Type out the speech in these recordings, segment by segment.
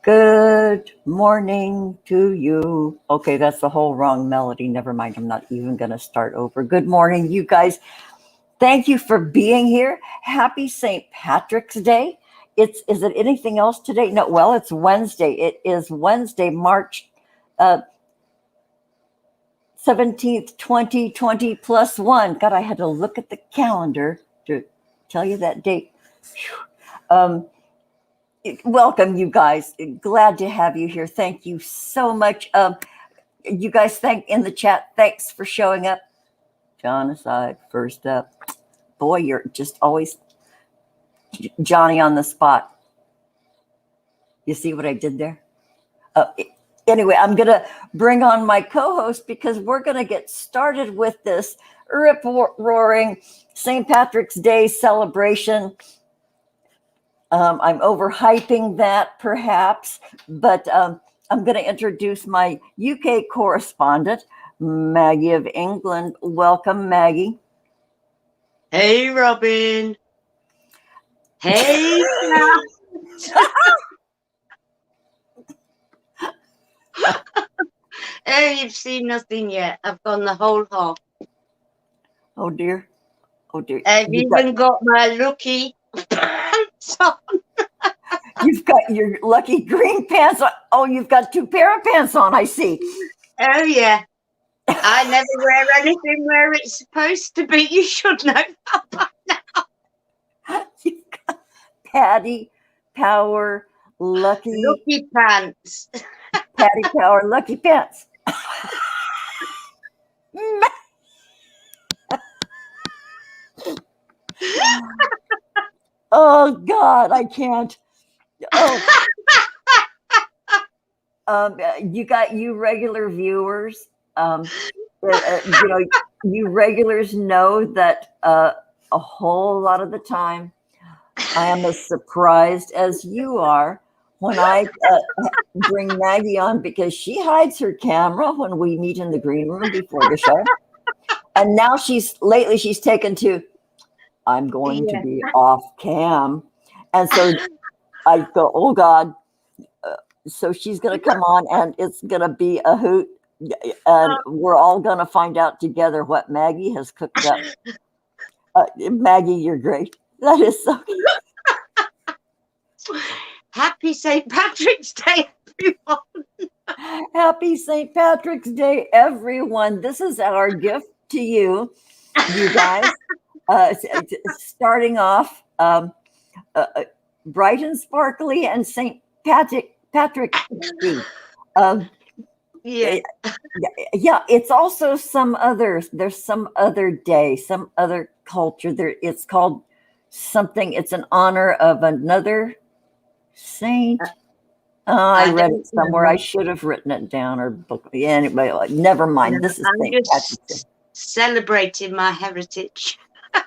Good morning to you. Okay, that's the whole wrong melody. Never mind. I'm not even going to start over. Good morning, you guys. Thank you for being here. Happy St. Patrick's Day. Is it anything else today? No, well, it's Wednesday. It is Wednesday, March 17th, 2020 plus one. God, I had to look at the calendar to tell you that date. Welcome, you guys. Glad to have you here. Thank you so much. You guys, thank in the chat. Thanks for showing up. Genocide first up. Boy, you're just always Johnny on the spot. You see what I did there? Anyway, I'm going to bring on my co-host because we're going to get started with this rip-roaring St. Patrick's Day celebration. I'm overhyping that perhaps, but I'm going to introduce my UK correspondent, Maggie-of-England. Welcome, Maggie. Hey, Robin. Hey, Oh, you've seen nothing yet. I've gone the whole half. Oh, dear. Oh, dear. I've even got my lucky pants on. You've got your lucky green pants on. Oh, you've got two pair of pants on, I see. Oh, yeah. I never wear anything where it's supposed to be. You should know that by now. You've got Paddy Power Lucky Pants. Paddy Power Lucky Pants. Oh God, I can't. Oh, you regular viewers. You regulars know that a whole lot of the time I am as surprised as you are when I bring Maggie on because she hides her camera when we meet in the green room before the show. And now she's taken to, I'm going to be off cam. And so I go, oh God. So she's going to come on and it's going to be a hoot. And we're all going to find out together what Maggie has cooked up. Maggie, you're great. That is so cute. Happy St. Patrick's Day, everyone. Happy St. Patrick's Day, everyone. This is our gift to you, you guys. Starting off bright and sparkly and St. Patrick's Day. Yeah, it's also there's some other day, some other culture there. It's called something, it's in honor of another saint. I read it somewhere. I should have written it down or book. Yeah, anyway, never mind. This is I'm just celebrating my heritage.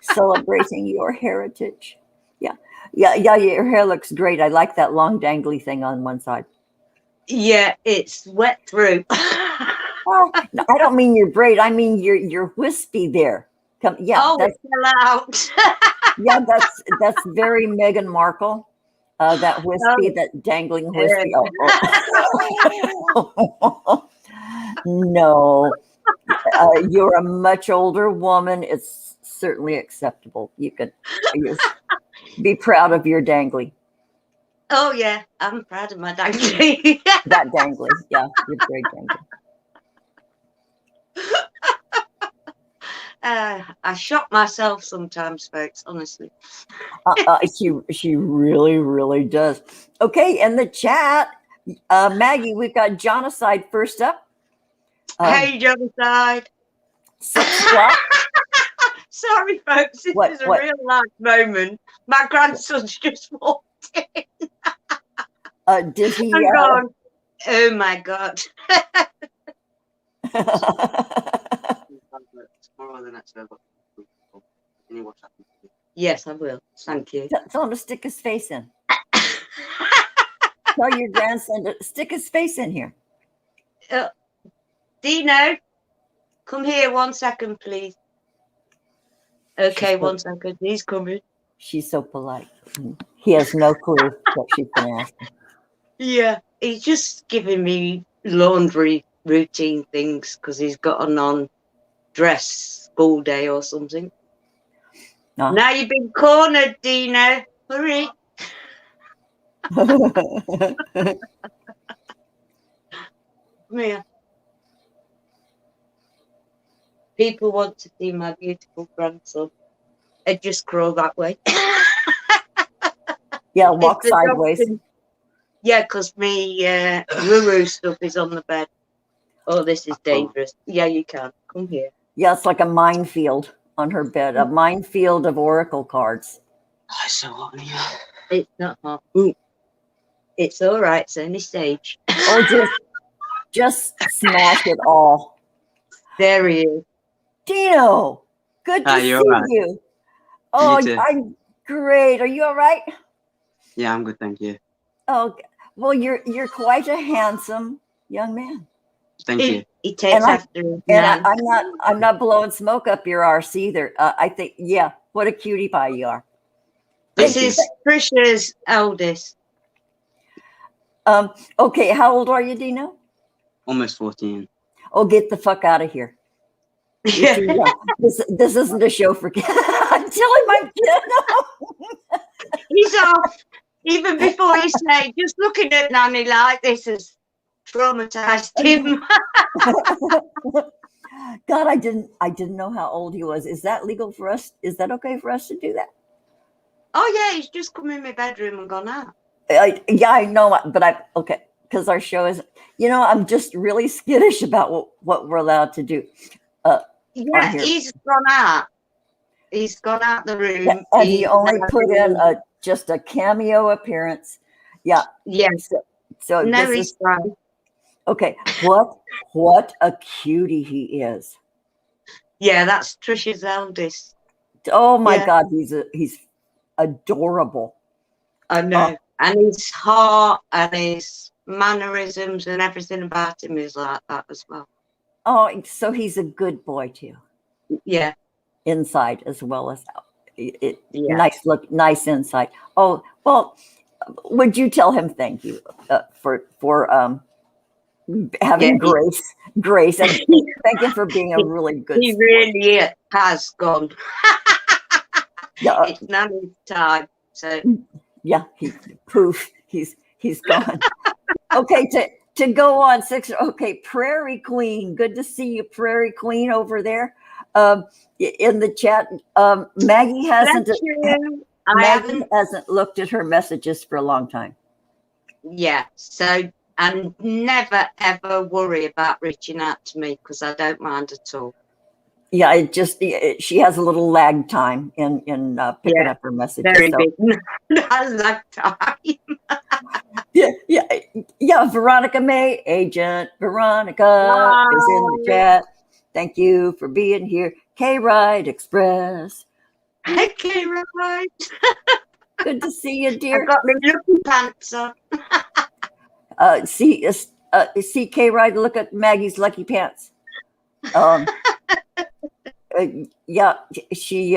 Celebrating your heritage. Yeah. Your hair looks great. I like that long dangly thing on one side. Yeah, it's wet through. Oh, no, I don't mean your braid. I mean your wispy there. It fell out. Yeah, that's very Meghan Markle. That wispy, that dangling wispy. Oh. No, you're a much older woman. It's certainly acceptable. You be proud of your dangly. Oh yeah, I'm proud of my dangly. That dangly, yeah, you're very dangly. I shock myself sometimes, folks, honestly. She really, really does. Okay, in the chat, Maggie, we've got Genocide first up. Hey, Genocide. 6 o'clock. Sorry, folks, this is a real life moment. My grandson's just walked in. Did he? Oh my God. Yes, I will. Thank you. Tell him to stick his face in. Tell your grandson to stick his face in here. Dino, come here 1 second, please. Okay, 1 second. He's coming. She's so polite. He has no clue what she's been asking. Yeah, he's just giving me laundry routine things because he's got a non-dress school day or something. Ah. Now you've been cornered, Dino. Hurry. Come here. People want to see my beautiful grandson. They just crawl that way. Yeah, walk If the dog sideways. can- Yeah, because me Ruru stuff is on the bed. Oh, this is dangerous. Yeah, you can. Come here. Yeah, it's like a minefield on her bed, a minefield of oracle cards. Oh, it's so hot in here. It's not hot. Ooh. It's all right. It's only stage. Oh, just smash it all. There he is. Dino, good to see you're right. you. Oh, You too. I'm great. Are you all right? Yeah, I'm good, thank you. Oh, well, you're quite a handsome young man. Thank you. He takes And I- after his And nan. I'm not blowing smoke up your arse either. I think, yeah, what a cutie pie you are. This Thank you. is Trisha's eldest. Okay, how old are you, Dino? Almost 14. Oh, get the fuck out of here. You're too young. This isn't a show for kids. I'm telling my kid. He's off. Even before he said, just looking at Nanny like this has traumatized him. God, I didn't know how old he was. Is that legal for us? Is that okay for us to do that? Oh yeah, he's just come in my bedroom and gone out. Yeah, I know, but okay, because our show is, I'm just really skittish about what we're allowed to do. Yeah, here. he's gone out. He's gone out the room. Yeah, and he only put in just a cameo appearance. Yeah. Yes. So No, this he's is fine. okay. What a cutie he is. Yeah, that's Trisha's eldest. Oh my Yeah. God, he's adorable. I know. And his heart and his mannerisms and everything about him is like that as well. Oh, so he's a good boy too, Yeah. inside as well as out. Yeah. Nice look, nice insight. Oh well, would you tell him thank you for having grace, and thank you for being a really good. He sport. really has gone. Yeah, It's Nanny's time. So yeah, he's gone. Okay, to go on 6. Okay, Prairie Queen, good to see you, Prairie Queen, over there in the chat. Maggie hasn't. bless you. I Maggie haven't. hasn't looked at her messages for a long time. Yeah. So and never ever worry about reaching out to me because I don't mind at all. Yeah, she has a little lag time in picking up her messages. Very so. big. I love time. Yeah. Veronica May, Agent Veronica is in the chat. Thank you for being here. K-Ride Express. Okay, right. Good to see you, dear. I've got my lucky pants on. See K-Ride, look at Maggie's lucky pants. Yeah, she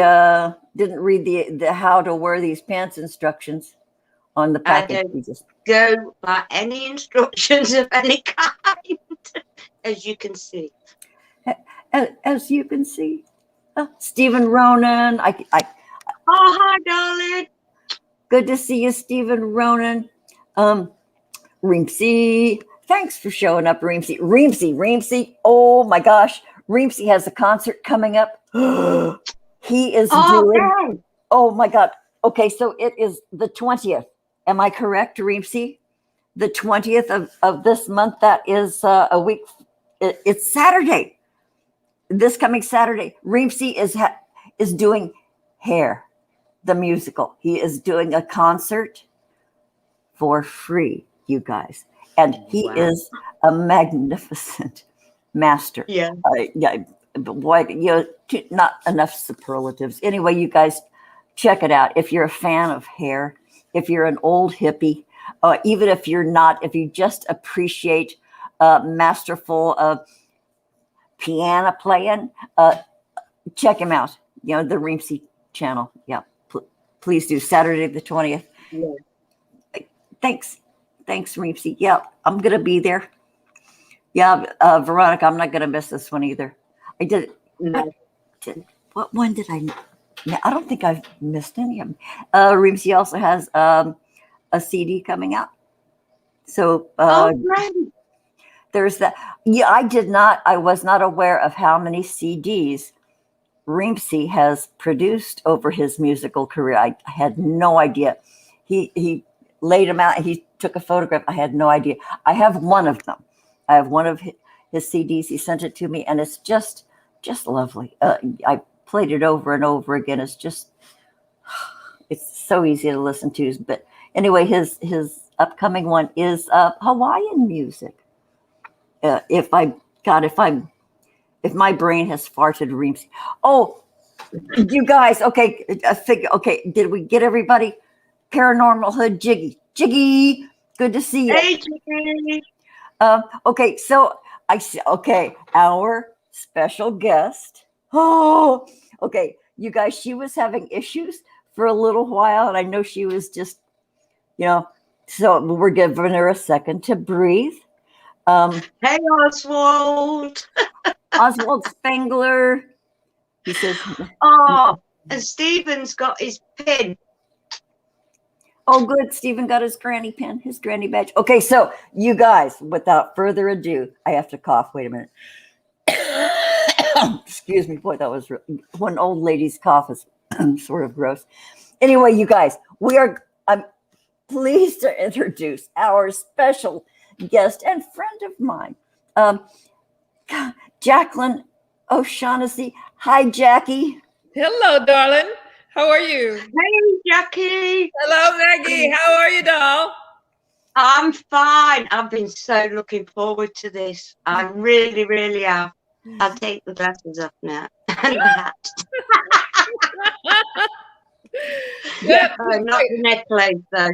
didn't read the how to wear these pants instructions on the package. I don't go by any instructions of any kind, as you can see. As you can see, Stephen Ronan. Oh, hi, darling. Good to see you, Stephen Ronan. Reemsy, thanks for showing up, Reemsy. Reemsy. Oh my gosh, Reemsy has a concert coming up. He is doing. Man. Oh my God. Okay, so it is the 20th. Am I correct, Reemsy? The 20th of this month. That is a week. It's Saturday. This coming Saturday, Reemsy is doing Hair, the musical. He is doing a concert for free, you guys, and he is a magnificent master. Yeah. But boy, not enough superlatives. Anyway, you guys, check it out. If you're a fan of Hair, if you're an old hippie, even if you're not, if you just appreciate masterful piano playing, check him out. The Reemsy channel. Yeah, please do. Saturday the 20th. Yeah. Thanks. Thanks, Reepsy. Yeah, I'm gonna be there. Yeah, Veronica, I'm not gonna miss this one either. I did. No. What one did I? Yeah, I don't think I've missed any of them. Reepsy also has a CD coming out. So Oh, great. there's that. Yeah, I was not aware of how many CDs Reempsey has produced over his musical career. I had no idea. He laid them out. He took a photograph. I had no idea. I have one of them. I have one of his CDs. He sent it to me, and it's just lovely. I played it over and over again. It's so easy to listen to. But anyway, his upcoming one is Hawaiian music. If my brain has farted, Reempsey. Oh, you guys. Okay, okay. Did we get everybody? Paranormal Hood, Jiggy. Good to see you. Hey, Jacky. Okay, so I see. Okay, our special guest. Oh, okay. You guys, she was having issues for a little while, and I know she was just, so we're giving her a second to breathe. Hey, Oswald. Oswald Spengler. He says, Oh, and Stephen's got his pin. oh, good. Stephen got his granny pin, his granny badge. Okay, so you guys, without further ado, I have to cough. Wait a minute. Excuse me. Boy, that was one old lady's cough is sort of gross. Anyway, you guys, I'm pleased to introduce our special guest and friend of mine, Jacalyn O'Shaughnessy. Hi, Jacky. Hello, darling. How are you? Hey, Jacky. Hello, Maggie. How are you, doll? I'm fine. I've been so looking forward to this. I really, really have. I'll take the glasses off now. And the hat. Not the necklace, though.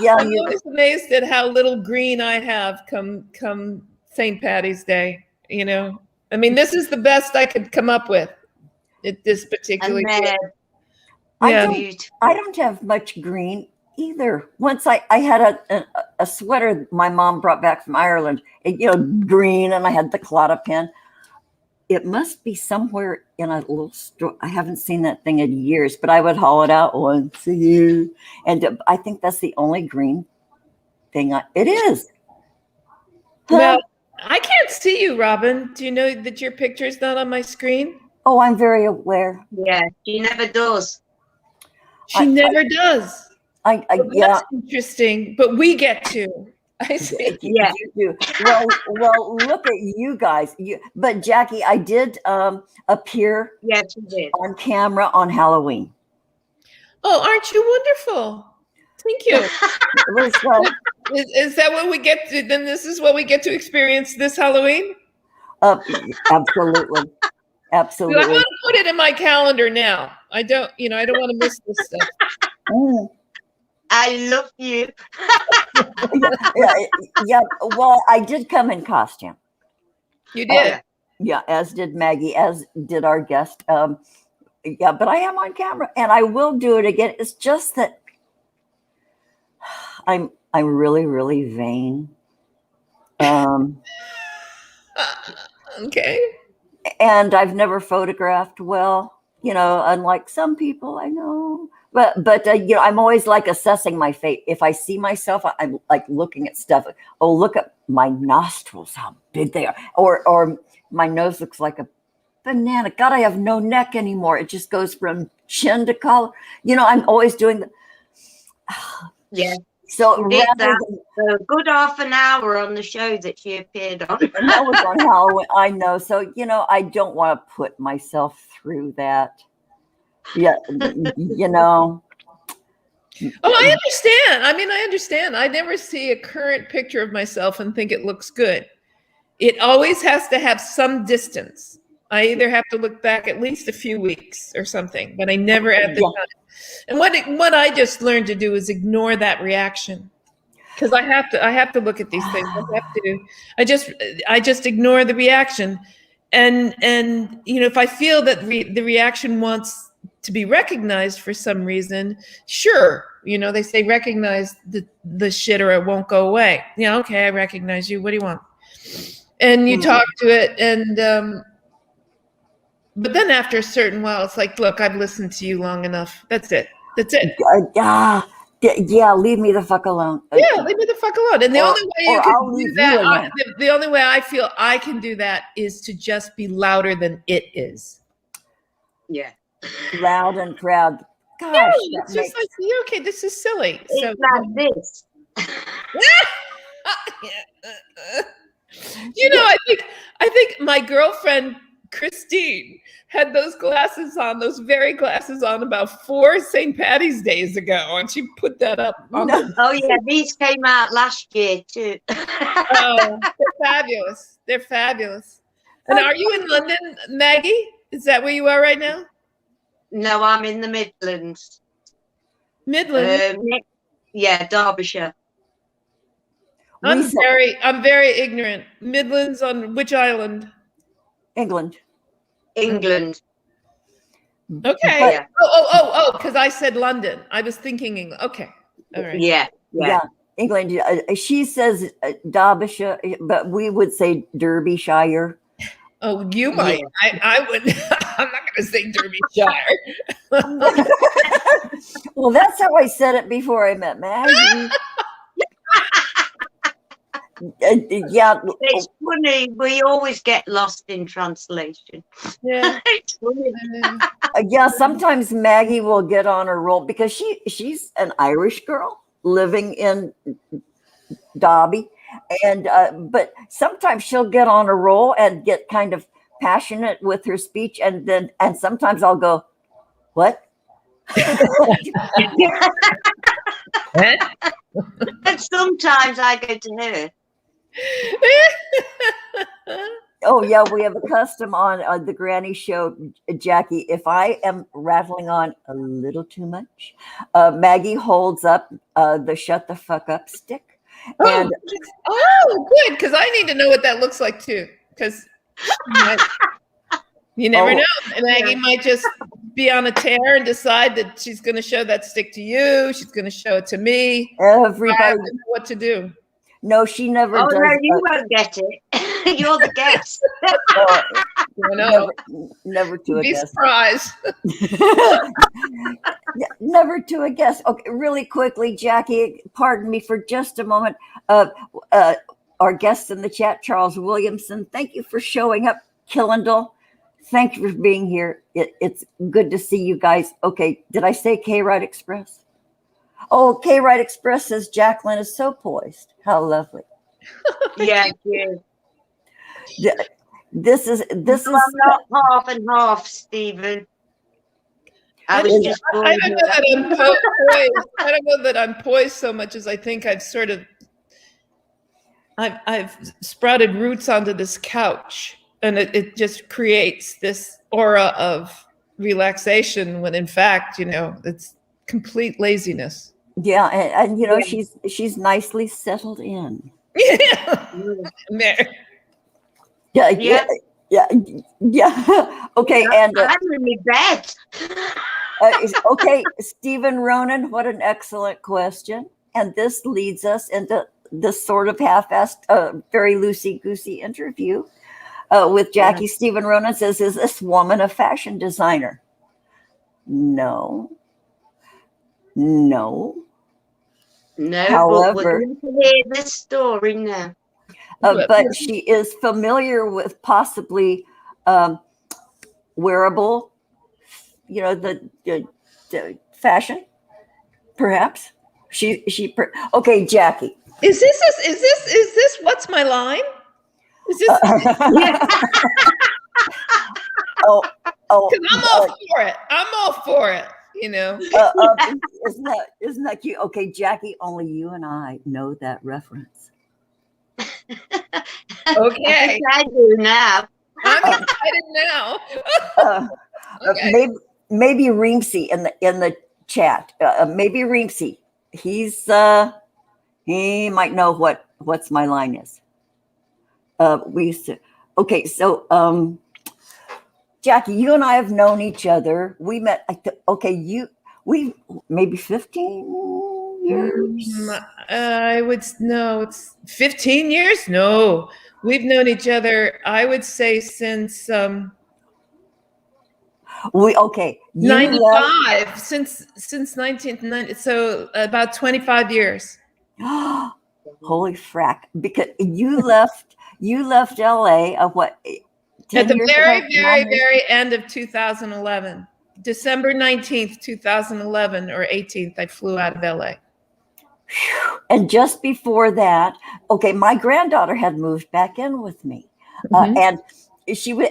Yeah, I'm always amazed at how little green I have come St. Paddy's Day. I mean, this is the best I could come up with at this particular year. I don't have much green either. Once I had a sweater my mom brought back from Ireland, green, and I had the Claddagh pen. It must be somewhere in a little store. I haven't seen that thing in years, but I would haul it out once a year. And I think that's the only green thing it is. Well, I can't see you, Robin. Do you know that your picture is not on my screen? Oh, I'm very aware. Yeah, she never does. She never does. Yeah. That's interesting, but we get to. I see. Yeah. You do. Well, look at you guys. But Jacky, I did appear Yes, you did. on camera on Halloween. Oh, aren't you wonderful? Thank you. Is that what we get to? Then this is what we get to experience this Halloween? Absolutely. Absolutely. I want to put it in my calendar now. I don't want to miss this stuff. I love you. Yeah. Well, I did come in costume. You did. Yeah, as did Maggie, as did our guest. Yeah, but I am on camera, and I will do it again. It's just that I'm really, really vain. Okay. And I've never photographed well, unlike some people I know. But I'm always like assessing my fate. If I see myself, I'm like looking at stuff. Oh, look at my nostrils, how big they are. Or my nose looks like a banana. God, I have no neck anymore. It just goes from chin to collar. I'm always doing the. Yeah. So She did that for a good half an hour on the show that she appeared on. And that was on Halloween. I know. So, I don't want to put myself through that. Yeah. Oh, I understand. I understand. I never see a current picture of myself and think it looks good. It always has to have some distance. I either have to look back at least a few weeks or something, but I never at the time. And what I just learned to do is ignore that reaction, because I have to look at these things. I just ignore the reaction, and if I feel that the reaction wants to be recognized for some reason, sure, You know, they say recognize the shit or it won't go away. Yeah, okay, I recognize you. What do you want? And you talk to it, and but then after a certain while, it's like, look, I've listened to you long enough. That's it. That's it. Yeah, leave me the fuck alone. Yeah, leave me the fuck alone. And the only way you I'll can leave do that, you alone. the only way I feel I can do that is to just be louder than it is. Yeah. Loud and proud. Gosh, No, that it's just like, yeah, okay, this is silly. So It's like this. you know, I think my girlfriend Christine had those glasses on, those very glasses on, about 4 St. Paddy's days ago, and she put that up. On Oh yeah, these came out last year too. Oh, they're fabulous. They're fabulous. And are you in London, Maggie? Is that where you are right now? No, I'm in the Midlands. Midland. Yeah, Derbyshire. I'm very ignorant. Midlands on which island? England. England. Okay. Yeah. Oh, because I said London. I was thinking England. Okay. All right. Yeah. England. She says Derbyshire, but we would say Derbyshire. Oh, you might. Yeah. I would. I'm not going to say Derbyshire. Well, that's how I said it before I met Maggie. Yeah, it's funny. We always get lost in translation. Yeah, it's funny. Yeah. Sometimes Maggie will get on a roll because she's an Irish girl living in Derby, and but sometimes she'll get on a roll and get kind of passionate with her speech, and sometimes I'll go, "What?" And sometimes I go to her. Oh yeah, we have a custom on the Granny Show, Jacky. If I am rattling on a little too much, Maggie holds up the "shut the fuck up" stick. Oh, good, because I need to know what that looks like too. Because you never know, Maggie might just be on a tear and decide that she's going to show that stick to you. She's going to show it to me. Everybody I don't know what to do. No, she never does. No, you won't get it. You're the guest. Never to a Be guest. surprised. Never to a guest. Okay, really quickly, Jacky, pardon me for just a moment. Our guest in the chat, Charles Williamson, thank you for showing up. Killendall, thank you for being here. It's good to see you guys. Okay, did I say K-Ride Express? Oh, K-Ride Express says Jacalyn is so poised. How lovely. Yeah. This is I'm not half and half, Stephen. I don't know that I'm poised so much as I think I've sprouted roots onto this couch, and it just creates this aura of relaxation when in fact, it's complete laziness. Yeah, and she's nicely settled in. Yeah. Yeah. Okay, and I'm in my bed. Okay, Stephen Ronan, what an excellent question. And this leads us into this sort of half-assed, very loosey-goosey interview with Jacky. Stephen Ronan says, is this woman a fashion designer? No. However, but we're going to hear this story now. But she is familiar with possibly wearable, the fashion, perhaps. Okay, Jacky. Is this what's my line? Is this? Oh, because I'm all for it. I'm all for it. Isn't that cute? Okay, Jacky, only you and I know that reference. Okay, I do now. I'm excited now. Okay. Maybe Reemsy in the chat. Maybe Reemsy. He might know what's my line is. We used to. Okay, so Jacky, you and I have known each other. We met. we maybe 15 years. It's 15 years. No, we've known each other. I would say since Okay. You 95, since 1990. So about 25 years. left, holy frack! Because you left LA of what? 10 At the years very, ago? very, 9 years? very end of 2011, December 19th, 2011 or 18th, I flew out of LA. And just before that, okay, my granddaughter had moved back in with me, Mhm. and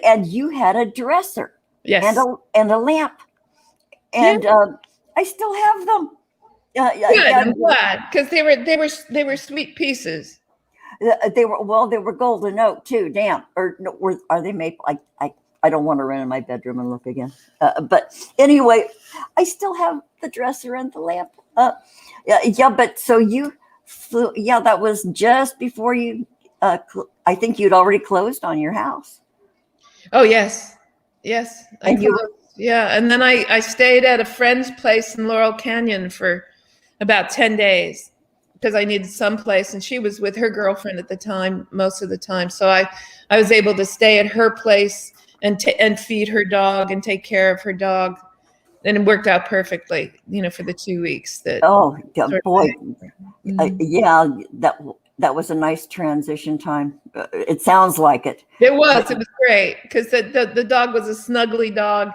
and you had a dresser Yes. and a lamp, and I still have them. Good. I'm glad because they were sweet pieces. They were golden oak too. Damn, or no, are they maple? I don't want to run in my bedroom and look again. But anyway, I still have the dresser and the lamp. Yeah. But so you flew. Yeah, that was just before you. I think you'd already closed on your house. Oh yes, yes. And you- Yeah, and then I stayed at a friend's place in Laurel Canyon for about 10 days because I needed some place, and she was with her girlfriend at the time most of the time. So I was able to stay at her place and feed her dog and take care of her dog, and it worked out perfectly, for the 2 weeks that. Oh yeah, sort of boy, Mhm. yeah, that was a nice transition time. It sounds like it. It was great because the dog was a snuggly dog.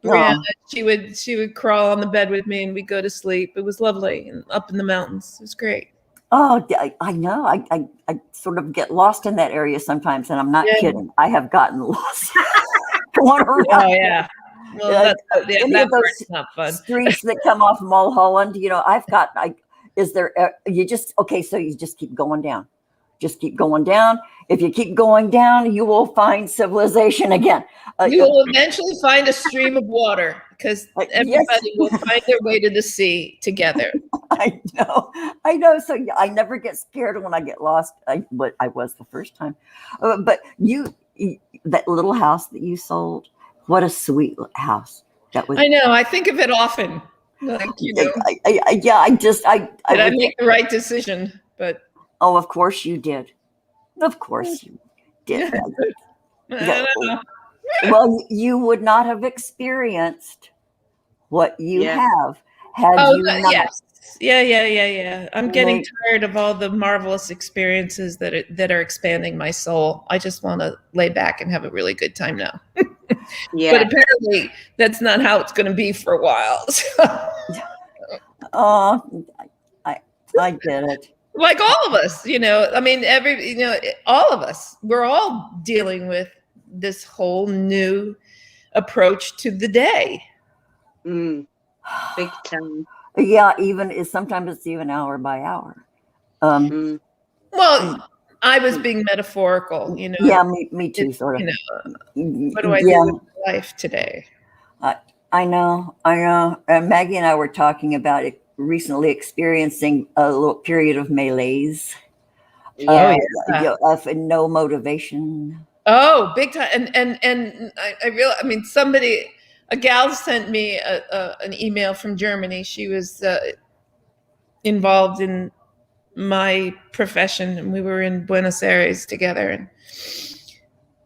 Brianna, she would crawl on the bed with me and we'd go to sleep. It was lovely and up in the mountains. It was great. Oh, I know. I sort of get lost in that area sometimes, and I'm not Yeah. kidding. I have gotten lost going around. Oh yeah. Well, Any that of those part's not fun. streets that come off Mulholland, is there? So you just keep going down. Just keep going down. If you keep going down, you will find civilization again. You will eventually find a stream of water because everybody will find their way to the sea together. I know. So I never get scared when I get lost. I was the first time, but that little house that you sold, what a sweet house that was. I know. I think of it often. Like, Did I make the right decision? But oh, of course you did. Of course you did. I don't know. Well, you would not have experienced what you have had you not. Yes. Yeah. I'm getting tired of all the marvelous experiences that are expanding my soul. I just want to lay back and have a really good time now. Yeah. But apparently that's not how it's going to be for a while. So. Oh, I get it. Like all of us, I mean, all of us, we're all dealing with this whole new approach to the day. Big time. Yeah, sometimes it's even hour by hour. Well, I was being metaphorical, Yeah, me too, sort of. What do I do with life today? I know. And Maggie and I were talking about it recently, experiencing a little period of malaise. No motivation. Oh, big time. And I realized, I mean, a gal sent me an email from Germany. She was involved in my profession, and we were in Buenos Aires together.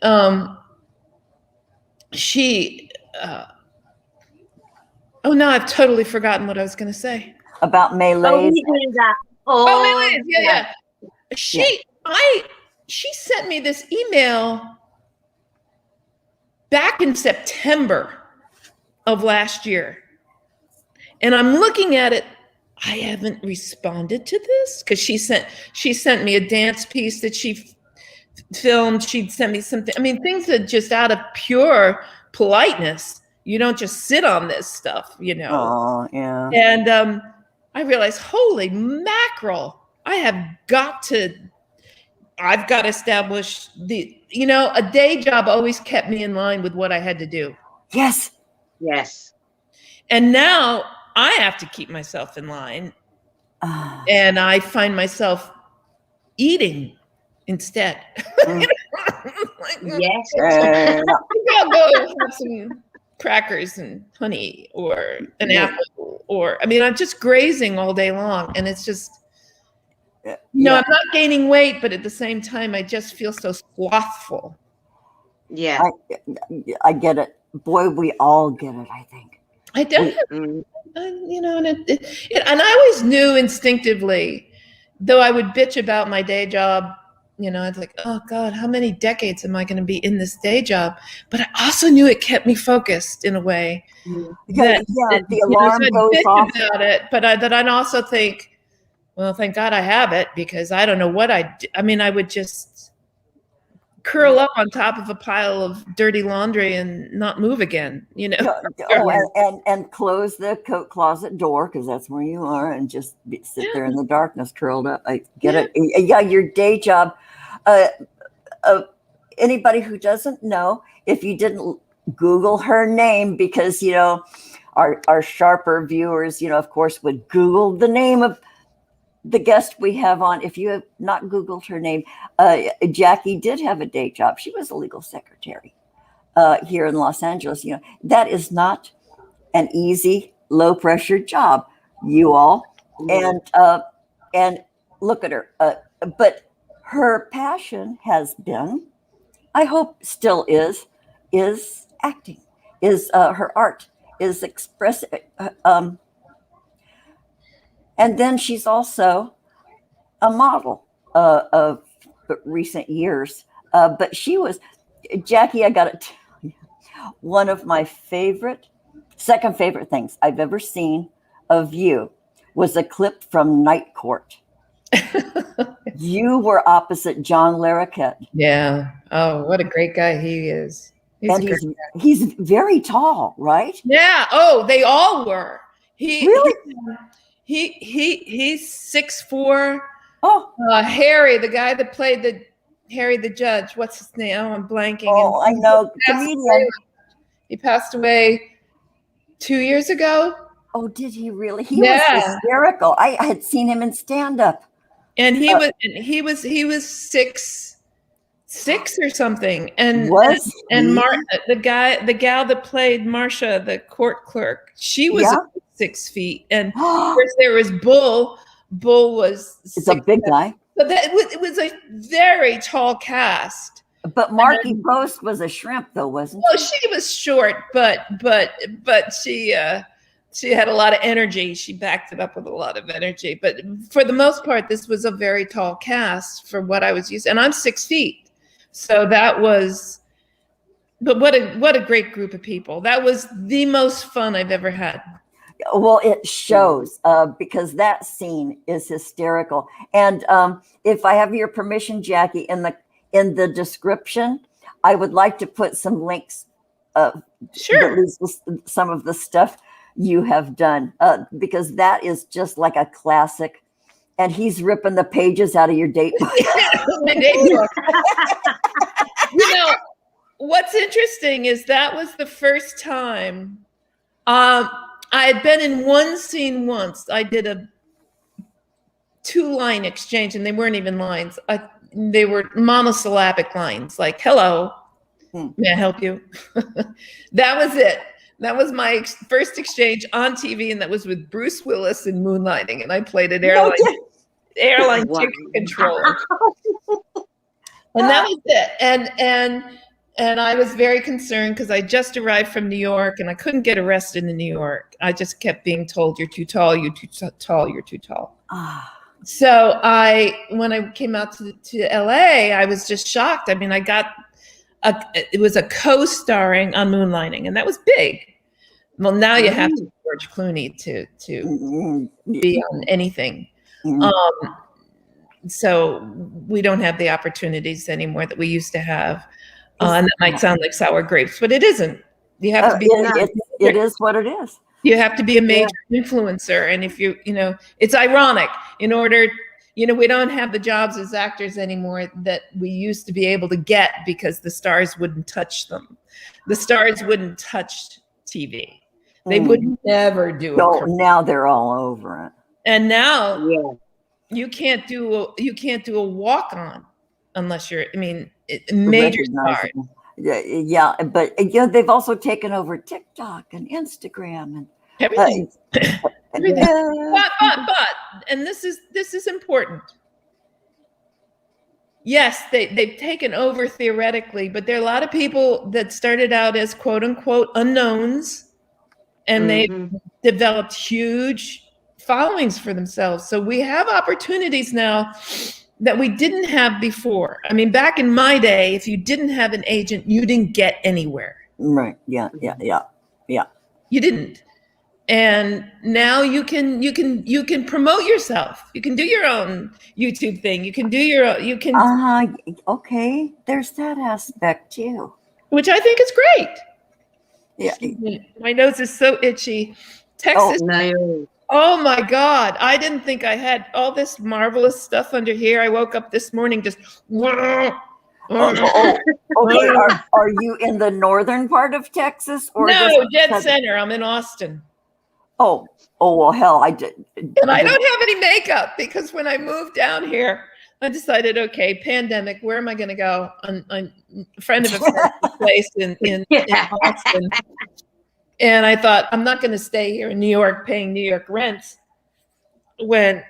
And she, no, I've totally forgotten what I was going to say. About malaise. Malaise. Yeah. She sent me this email back in September of last year. And I'm looking at it. I haven't responded to this because she sent me a dance piece that she filmed. She'd sent me something. I mean, things that just out of pure politeness, you don't just sit on this stuff, Oh, yeah. And I realized, holy mackerel, I've got to establish a day job always kept me in line with what I had to do. Yes. And now I have to keep myself in line. And I find myself eating instead. Yes. I'll go have some crackers and honey or an apple apple, or I mean, I'm just grazing all day long, and it's just, I'm not gaining weight, but at the same time, I just feel so slothful. Yeah. I get it. Boy, we all get it, I think. I definitely, and I always knew instinctively, though I would bitch about my day job, I'd like, oh God, how many decades am I going to be in this day job? But I also knew it kept me focused in a way. The alarm goes off about it, but I'd also think, well, thank God I have it, because I don't know what I would just curl up on top of a pile of dirty laundry and not move again, and close the coat closet door, because that's where you are, and just sit there in the darkness curled up. I get it. Yeah, your day job. Anybody who doesn't know, if you didn't Google her name, because our sharper viewers, of course, would Google the name of the guest we have on. If you have not Googled her name, Jacky did have a day job. She was a legal secretary here in Los Angeles. That is not an easy, low pressure job, you all. And look at her. But her passion has been, I hope still is acting, is her art, is expressive. And then she's also a model of recent years. But she was, Jacky, I got to tell you, one of my second favorite things I've ever seen of you was a clip from Night Court. You were opposite John Larroquette. Yeah. Oh, what a great guy he is. He's very tall, right? Yeah. Oh, they all were. Really? He's 6'4". Oh, Harry, the guy that played Harry the Judge. What's his name? Oh, I'm blanking. Oh, I know. Comedian. He passed away 2 years ago. Oh, did he really? He was hysterical. I had seen him in stand-up. And he was 6'6" or something. And the gal that played Marcia, the court clerk, she was 6 feet. And of course there was Bull. Bull was a big guy. But it was a very tall cast. But Marky Post was a shrimp, though, wasn't she? Well, she was short, but she had a lot of energy. She backed it up with a lot of energy. But for the most part, this was a very tall cast for what I was used to. And I'm 6 feet. So that was, but what a great group of people. That was the most fun I've ever had. Well, it shows because that scene is hysterical. And if I have your permission, Jacky, in the description, I would like to put some links. Sure. Some of the stuff you have done, because that is just like a classic. And he's ripping the pages out of your date book. My date book. What's interesting is that was the first time I had been in one scene once. I did a 2-line exchange, and they weren't even lines. They were monosyllabic lines, like "Hello, may I help you?" That was it. That was my first exchange on TV, and that was with Bruce Willis in Moonlighting, and I played an airline ticket controller. And that was it. And I was very concerned because I just arrived from New York, and I couldn't get arrested in New York. I just kept being told, "You're too tall, you're too tall, you're too tall." So when I came out to LA, I was just shocked. I mean, it was a co-starring on Moonlighting, and that was big. Well, now you have to be George Clooney to be on anything. So we don't have the opportunities anymore that we used to have. And that might sound like sour grapes, but it isn't. You have to be. It is what it is. You have to be a major influencer, and if it's ironic. In order, we don't have the jobs as actors anymore that we used to be able to get because the stars wouldn't touch them. The stars wouldn't touch TV. They would never do it. So now they're all over it. And now you can't do a walk on unless you're. I mean, major stars. Yeah, but they've also taken over TikTok and Instagram, and Everything. Everything. Yeah. But, and this is important. Yes, they've taken over theoretically, but there are a lot of people that started out as quote unquote unknowns, and they've developed huge followings for themselves. So we have opportunities now that we didn't have before. I mean, back in my day, if you didn't have an agent, you didn't get anywhere. Right. Yeah. You didn't. And now you can promote yourself. You can do your own YouTube thing. You can Okay. There's that aspect too. which I think is great. Yeah. My nose is so itchy. Texas. No. Oh my God. I didn't think I had all this marvelous stuff under here. I woke up this morning just. Okay. Are you in the northern part of Texas or No, dead center. I'm in Austin. Oh, well, hell, I did. And I don't have any makeup because when I moved down here, I decided, okay, pandemic, where am I going to go? A friend of a friend's place in Austin. And I thought, I'm not going to stay here in New York paying New York rents when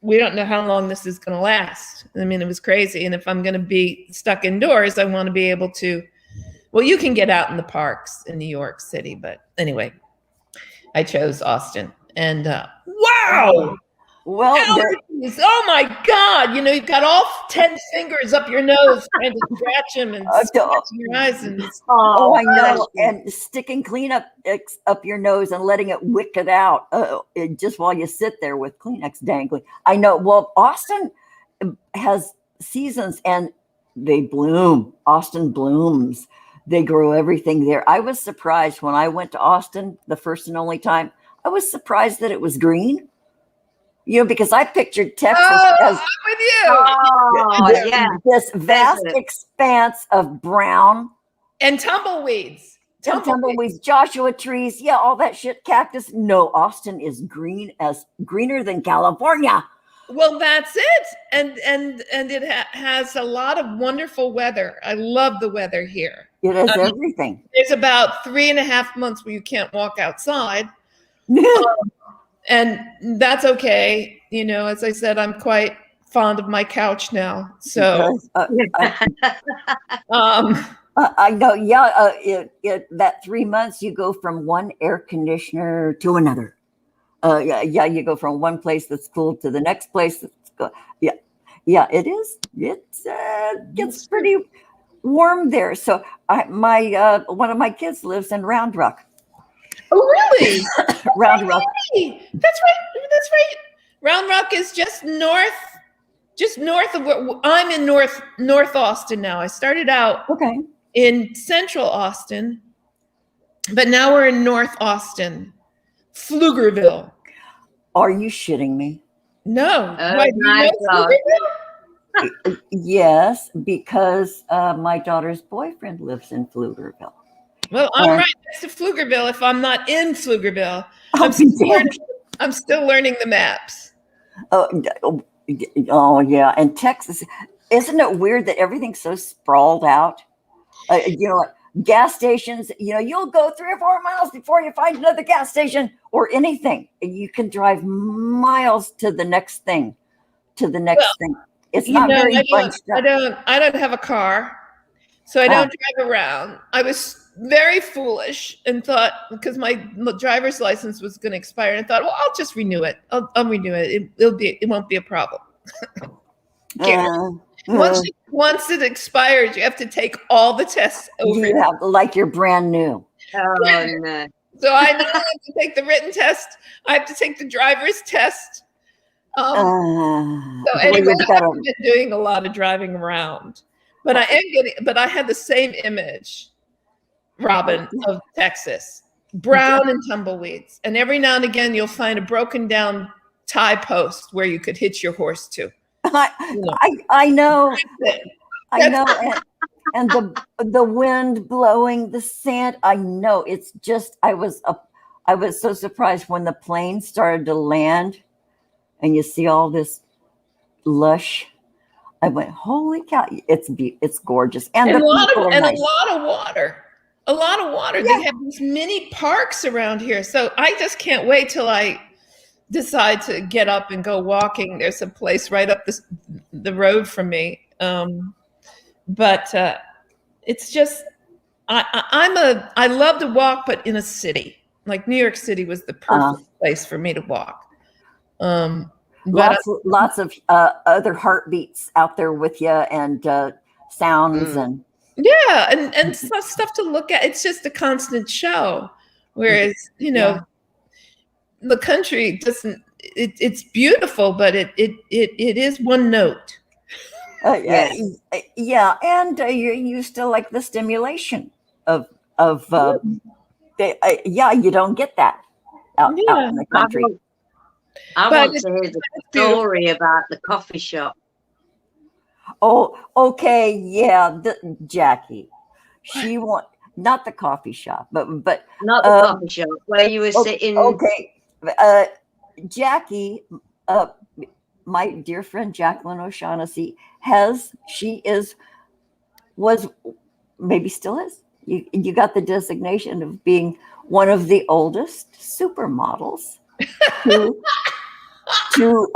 we don't know how long this is going to last. I mean, it was crazy. And if I'm going to be stuck indoors, I want to be able to, well, you can get out in the parks in New York City. But anyway, I chose Austin. And wow. Well, allergies. Oh my God. You know, you've got all 10 fingers up your nose trying to scratch them and scratching your eyes. And I know. And sticking Kleenex up your nose and letting it wick it out just while you sit there with Kleenex dangling. I know. Well, Austin has seasons and they bloom. Austin blooms. They grow everything there. I was surprised when I went to Austin the first and only time. I was surprised that it was green. You know, because I pictured Texas as I'm with you. This vast expanse of brown and tumbleweeds. Tumbleweeds, Joshua trees, all that shit, cactus. No, Austin is greener than California. Well, that's it, and it has a lot of wonderful weather. I love the weather here. It has everything. There's about 3.5 months where you can't walk outside. And that's okay. You know, as I said, I'm quite fond of my couch now. So I know. That 3 months you go from one air conditioner to another. You go from one place that's cool to the next place that's cool. It is. It gets pretty warm there. So one of my kids lives in Round Rock. Oh, really? Round Rock. That's right. Round Rock is just north of where I'm in North Austin now. I started out in Central Austin, but now we're in North Austin, Pflugerville. Are you shitting me? No. Why, do you know Pflugerville? Yes, because my daughter's boyfriend lives in Pflugerville. Well, I'm right next to Pflugerville. If I'm not in Pflugerville, I'm still learning the maps. Oh yeah. And Texas, isn't it weird that everything's so sprawled out? Like gas stations, you'll go 3 or 4 miles before you find another gas station or anything. You can drive miles to the next thing, It's not very fun stuff. I don't have a car, so I don't drive around. I was very foolish and thought, because my driver's license was going to expire, and I thought, well, I'll just renew it. I'll renew it. It won't be a problem. Once it expires, you have to take all the tests over. You have like you're brand new. Oh no! So I now have to take the written test. I have to take the driver's test. So anyway, I haven't been doing a lot of driving around, but I had the same image, Robin, of Texas, brown and tumbleweeds, and every now and again you'll find a broken down tie post where you could hitch your horse to. I know, and the wind blowing the sand. I know. It's just I was so surprised when the plane started to land, and you see all this lush. I went, holy cow! It's gorgeous, and a lot of water. A lot of water. Yeah. They have these mini parks around here. So I just can't wait till I decide to get up and go walking. There's a place right up the road from me. But it's just, I love to walk, but in a city. Like New York City was the perfect place for me to walk. Lots of other heartbeats out there with you, and sounds and and stuff to look at. It's just a constant show. Whereas, the country doesn't. It's beautiful, but it is one note. Yeah, and you still like the stimulation of you don't get that out in the country. I want to hear the story about the coffee shop. Oh, okay, yeah, Jacky. She not the coffee shop, but not the coffee shop where you were sitting. Okay, Jacky, my dear friend Jacalyn O'Shaughnessy was maybe still is. You got the designation of being one of the oldest supermodels to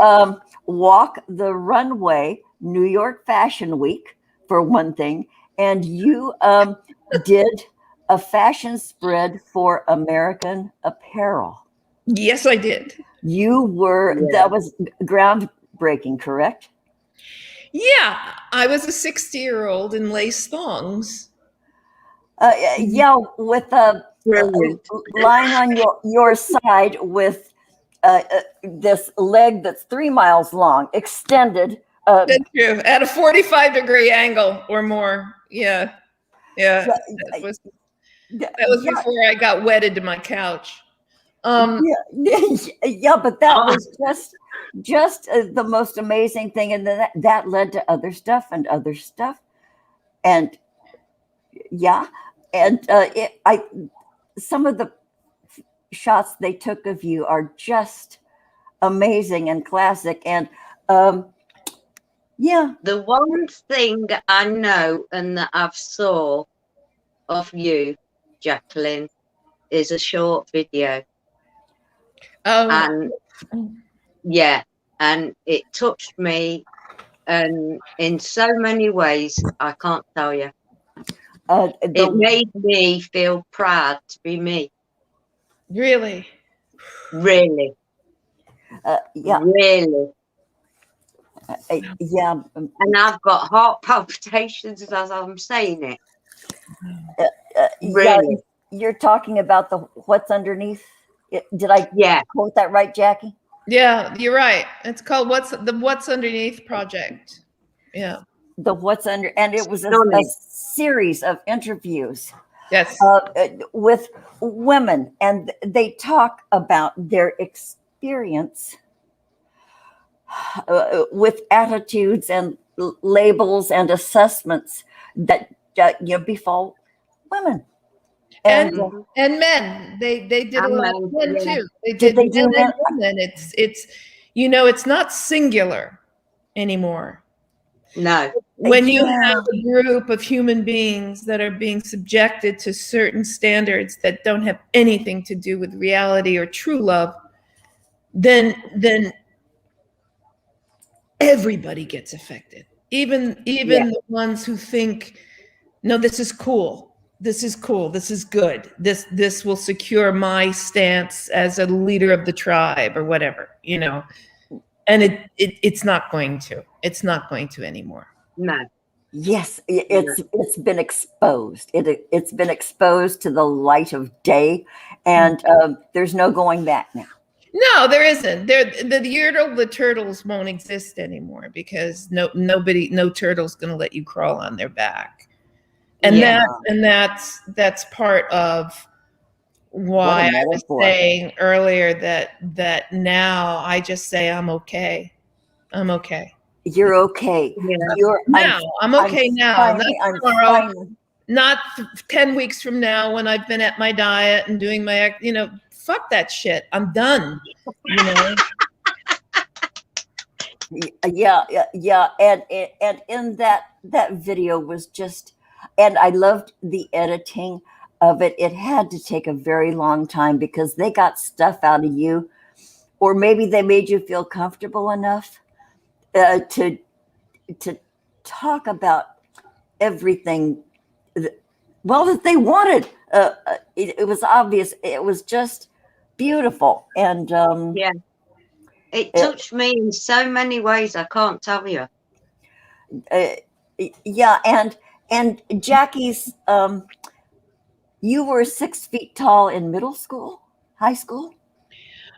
walk the runway New York Fashion Week, for one thing, and you did a fashion spread for American Apparel. Yes, I did. You were that was groundbreaking, correct? Yeah, I was a 60-year-old in lace thongs. With lying on your side with this leg that's 3 miles long, extended. That's true. At a 45-degree angle or more. Yeah. That was before I got wedded to my couch. But that was just the most amazing thing, and then that led to other stuff, and some of the shots they took of you are just amazing and classic, and the one thing I know and that I've saw of you, Jacalyn, is a short video. And it touched me, and in so many ways I can't tell you. It made me feel proud to be me. Really? Really. Really. And I've got heart palpitations as I'm saying it. Really. You're talking about the what's underneath. Did I quote that right, Jacky? Yeah, you're right. It's called What's Underneath Project. Yeah. The What's Under, and it was a series of interviews. Yes. With women, and they talk about their experience with attitudes and labels and assessments that befall women and men. They did a lot of men too. They did men and women. It's not singular anymore. No. When you have a group of human beings that are being subjected to certain standards that don't have anything to do with reality or true love, then everybody gets affected. Even the ones who think, no, this is cool. This is cool. This is good. This will secure my stance as a leader of the tribe or whatever, And it's not going to. It's not going to anymore. No. Yes, it's been exposed. It's been exposed to the light of day, and there's no going back now. No, there isn't. The turtles won't exist anymore because no turtle's going to let you crawl on their back, and that's part of why I was saying earlier that now I just say I'm okay. I'm okay. You're okay. Yeah. I'm okay now. Not tomorrow. Not 10 weeks from now when I've been at my diet and doing my, fuck that shit. I'm done. Yeah. And in that video was just, and I loved the editing. of it, it had to take a very long time because they got stuff out of you, or maybe they made you feel comfortable enough to talk about everything that they wanted. It was obvious. It was just beautiful. And Yeah. It touched me in so many ways, I can't tell you. Yeah, and Jacky's, you were 6 feet tall in middle school, high school?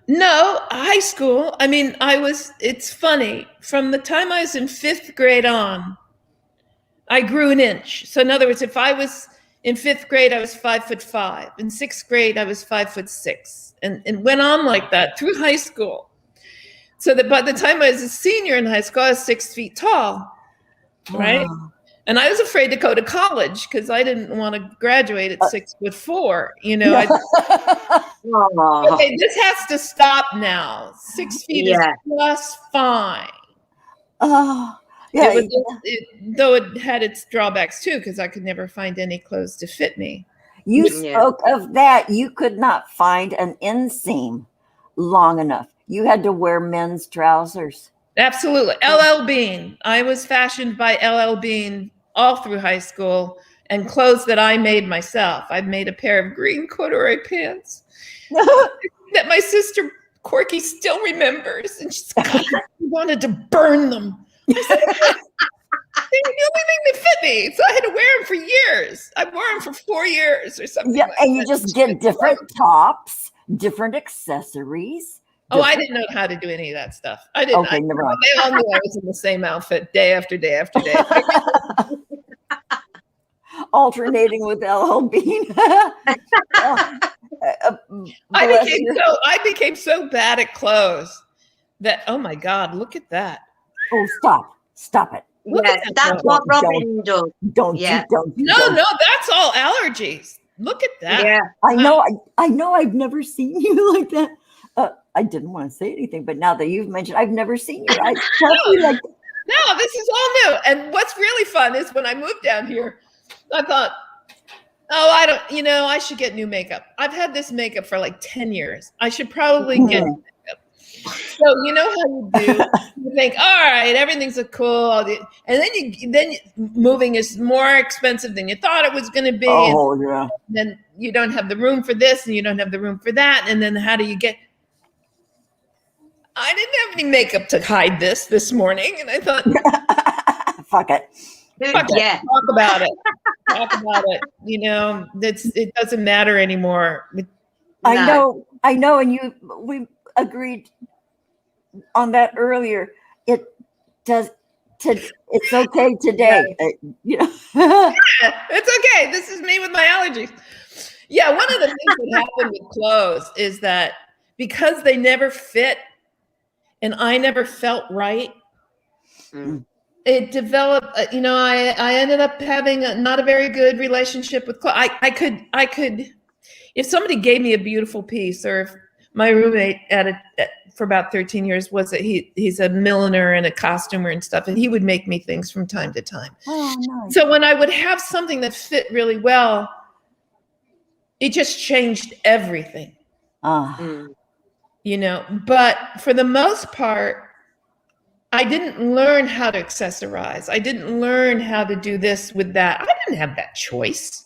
No, high school. I mean, it's funny. From the time I was in 5th grade on, I grew an inch. So in other words, if I was in 5th grade, I was 5'5". In 6th grade, I was 5'6", and went on like that through high school. So that by the time I was a senior in high school, I was 6 feet tall, right? Wow. And I was afraid to go to college because I didn't want to graduate at 6'4". You know, Oh, okay, this has to stop now. 6 feet is just fine. Oh, yeah. Though it had its drawbacks too, because I could never find any clothes to fit me. You Yeah. spoke of that. You could not find an inseam long enough. You had to wear men's trousers. Absolutely. LL Bean. I was fashioned by LL Bean all through high school, and clothes that I made myself. I made a pair of green corduroy pants that my sister Corky still remembers, and she wanted to burn them. I said, they were the only thing that fit me, so I had to wear them for years. I wore them for 4 years or something. Yeah, like and you that. just get different tops, different accessories. Oh, I didn't know how to do any of that stuff. I didn't. Okay, never mind. They all knew I was in the same outfit day after day after day. Alternating with LL Bean. I became so bad at clothes that, oh my God, look at that. Oh, stop it. yeah, that's what Robin does. Don't Yeah. No, that's all allergies. Look at that. Yeah. I know I've never seen you like that. I didn't want to say anything, but now that you've mentioned, I've never seen your eyes puffy like that. No, this is all new. And what's really fun is when I moved down here, I thought, I should get new makeup. I've had this makeup for like 10 years. I should probably get new makeup. So you know how you do. You think, all right, everything's cool. And then moving is more expensive than you thought it was going to be. Oh, yeah. And then you don't have the room for this and you don't have the room for that. And then how do you get... I didn't have any makeup to hide this morning. And I thought, Fuck it. fuck it, Yeah. talk about it. Talk about it. You know, it doesn't matter anymore. I know. And we agreed on that earlier. It's okay today. It's okay. This is me with my allergies. Yeah, one of the things that happened with clothes is that because they never fit and I never felt right, it developed, I ended up having not a very good relationship with clothes. I could, if somebody gave me a beautiful piece, or if my roommate for about 13 years he's a milliner and a costumer and stuff, and he would make me things from time to time. Oh, nice. So when I would have something that fit really well, it just changed everything. But for the most part, I didn't learn how to accessorize. I didn't learn how to do this with that. I didn't have that choice,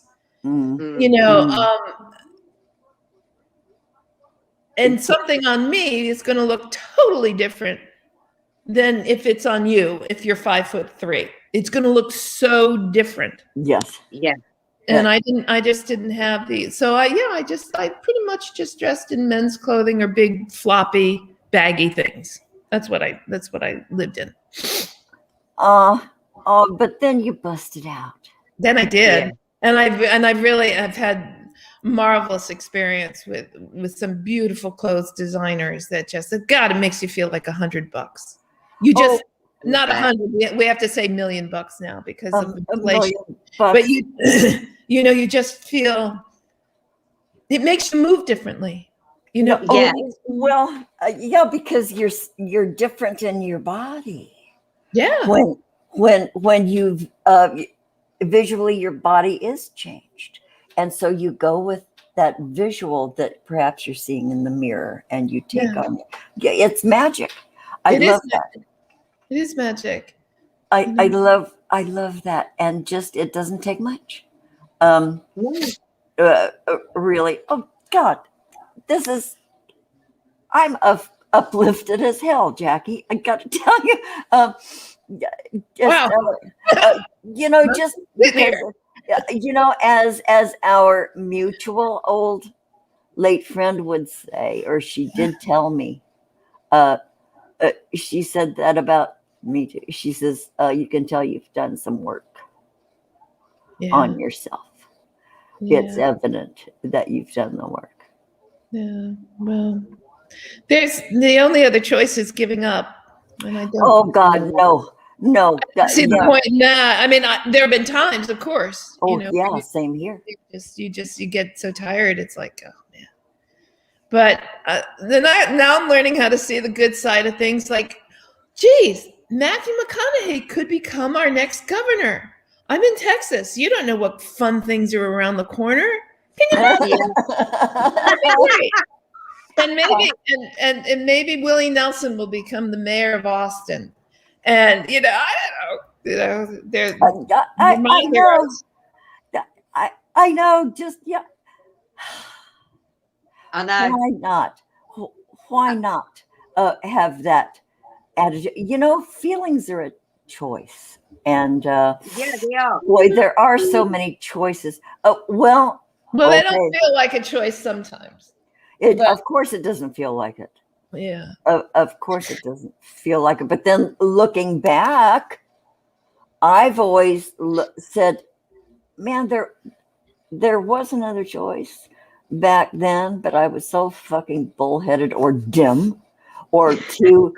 and something on me is going to look totally different than if it's on you. If you're 5'3", it's going to look so different. Yes. Yeah. And I just didn't have these. So I pretty much just dressed in men's clothing or big floppy baggy things. That's what I lived in. But then you busted out. Then I did. Yeah. And I've had marvelous experience with some beautiful clothes designers that just, God, it makes you feel like $100. You just, not 100, we have to say $1 million now because of inflation. But you just feel, it makes you move differently. Yeah. Because you're different in your body. Yeah. When you've visually, your body is changed, And so you go with that visual that perhaps you're seeing in the mirror, and you take on it. Yeah, it's magic. I love that. It is magic. I love that. And just, it doesn't take much. Really. Oh God, I'm uplifted as hell, Jacky. I got to tell you. Wow. Just because, as our mutual old late friend would say, or she did tell me, she said that about me too. She says, you can tell you've done some work on yourself. It's evident that you've done the work. Yeah. Well, there's the only other choice is giving up. And I don't. Oh God, no. See the point in that. I mean, there have been times, of course. Oh, same here. You get so tired. It's like, oh man. But now I'm learning how to see the good side of things. Like, geez, Matthew McConaughey could become our next governor. I'm in Texas. You don't know what fun things are around the corner. Can you imagine? And maybe and maybe Willie Nelson will become the mayor of Austin. And I don't know. They're I know. I know. Just I know. Why not? Why not have that attitude? Feelings are a choice, and they are. Boy, there are so many choices. Well, they don't feel like a choice sometimes. Of course, it doesn't feel like it. Yeah. Of course, it doesn't feel like it. But then, looking back, I've always said, "Man, there was another choice back then, but I was so fucking bullheaded or dim, or too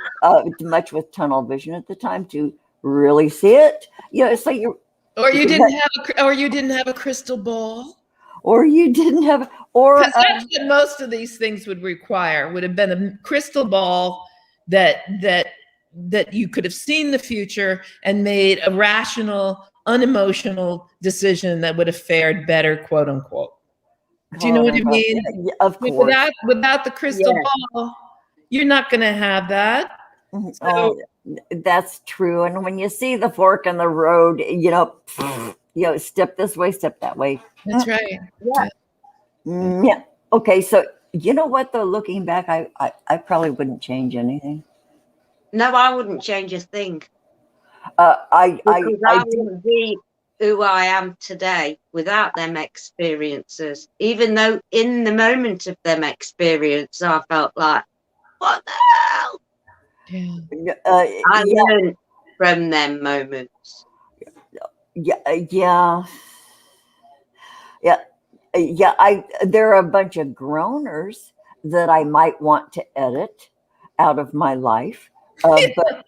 much with tunnel vision at the time to really see it." It's like you didn't have a crystal ball. Or you didn't have, because that's what most of these things would require. Would have been a crystal ball that you could have seen the future and made a rational, unemotional decision that would have fared better, quote unquote. Do you know what I mean? Yeah, of course. Without the crystal ball, you're not going to have that. So, that's true. And when you see the fork in the road, step this way, step that way. That's right. Yeah. Okay. So you know what though? Looking back, I probably wouldn't change anything. No, I wouldn't change a thing. I wouldn't be who I am today without them experiences. Even though in the moment of them experience, I felt like, what the hell? Yeah. I learned from them moments. There are a bunch of groaners that I might want to edit out of my life, but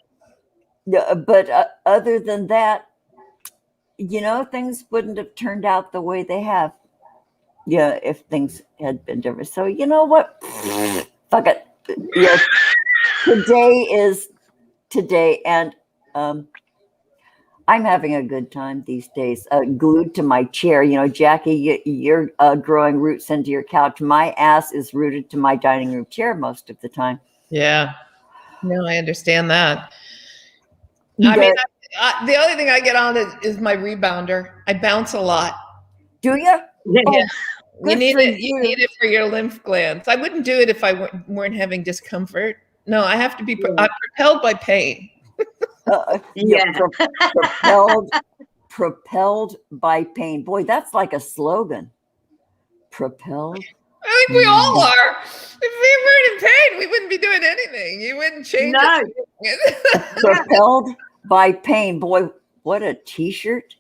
other than that, things wouldn't have turned out the way they have. Yeah, if things had been different. So you know what? Fuck it. Yeah, today is today, and I'm having a good time these days, glued to my chair. Jacky, you're growing roots into your couch. My ass is rooted to my dining room chair most of the time. Yeah. No, I understand that. I mean, the only thing I get on is my rebounder. I bounce a lot. Do you? Yeah. You need it for your lymph glands. I wouldn't do it if I weren't having discomfort. No, I have to be I'm propelled by pain. Propelled by pain. Boy, that's like a slogan. Propelled. I think we all are. If we weren't in pain, we wouldn't be doing anything. You wouldn't change it. Propelled by pain. Boy, what a t-shirt.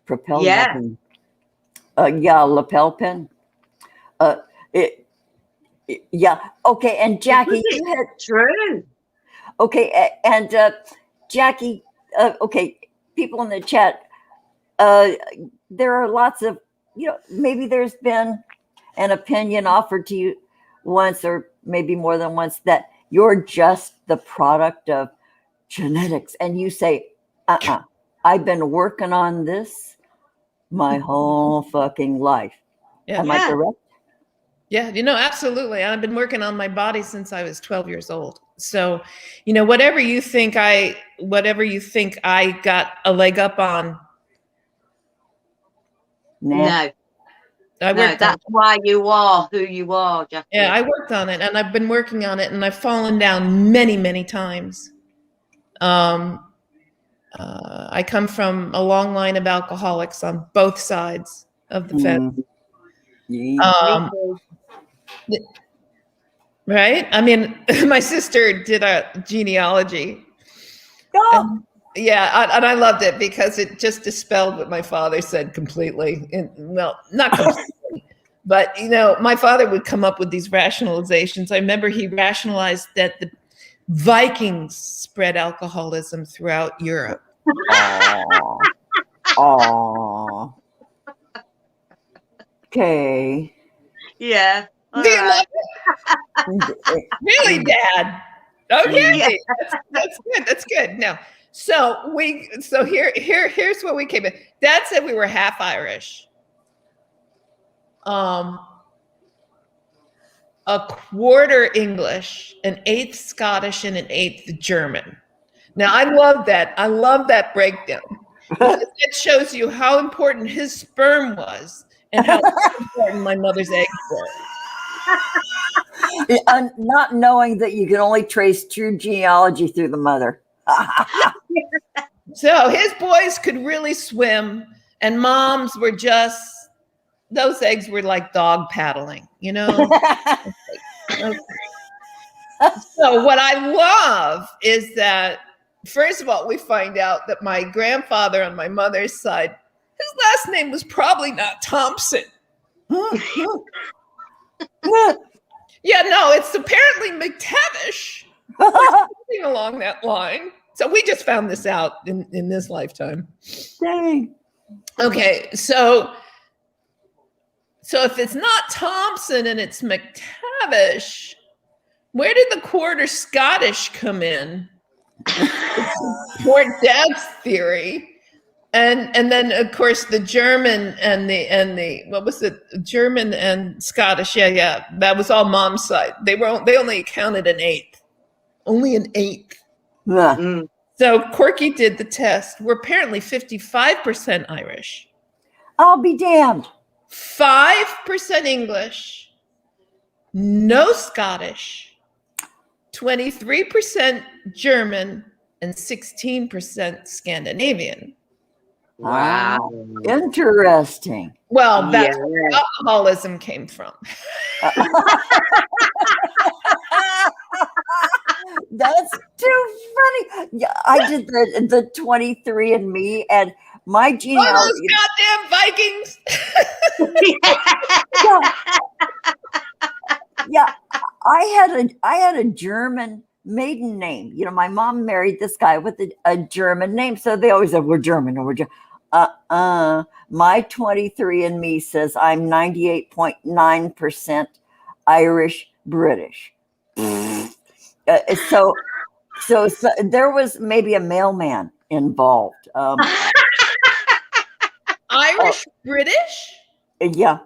Propelled by pain. Lapel pin. Okay, and Jacky, you had true. Okay, and Jacky, okay, people in the chat, there are lots of, maybe there's been an opinion offered to you once or maybe more than once that you're just the product of genetics. And you say, I've been working on this my whole fucking life. Yeah. Am I correct? Yeah, absolutely. I've been working on my body since I was 12 years old. So, whatever you think I got a leg up on, No, I worked on that's why you are who you are, Jackie. Yeah, I worked on it, and I've been working on it, and I've fallen down many, many times. I come from a long line of alcoholics on both sides of the fence. Yeah. Right? I mean, my sister did a genealogy. Oh, And I loved it because it just dispelled what my father said completely. Well, not completely, but my father would come up with these rationalizations. I remember he rationalized that the Vikings spread alcoholism throughout Europe. oh. Okay. Yeah. All Do you right. love it? Really, Dad? Okay, Yeah. that's good. That's good. Now, here's what we came in. Dad said we were half Irish. A quarter English, an eighth Scottish, and an eighth German. Now, I love that. I love that breakdown. It shows you how important his sperm was and how important my mother's eggs were. Not knowing that you can only trace true genealogy through the mother. So his boys could really swim, and moms were just, those eggs were like dog paddling, Okay. So what I love is that, first of all, we find out that my grandfather on my mother's side, his last name was probably not Thompson. Yeah, no, it's apparently McTavish. Something along that line. So we just found this out in this lifetime. Dang. Okay, so if it's not Thompson and it's McTavish, where did the quarter Scottish come in? Poor Dad's theory. And then of course the German and the what was it? German and Scottish. Yeah. That was all Mom's side. They only counted an eighth. Only an eighth. Yeah. So Corky did the test. We're apparently 55% Irish. I'll be damned. 5% English. No Scottish. 23% German and 16% Scandinavian. Wow. Interesting. Well, that's where alcoholism came from. That's too funny. Yeah, I did the 23andMe, and my genealogy. Oh, those goddamn Vikings! Yeah, I had a German maiden name. My mom married this guy with a German name, so they always said we're German or we're German. My 23andMe says I'm 98.9% Irish British. So there was maybe a mailman involved. Irish British? Yeah,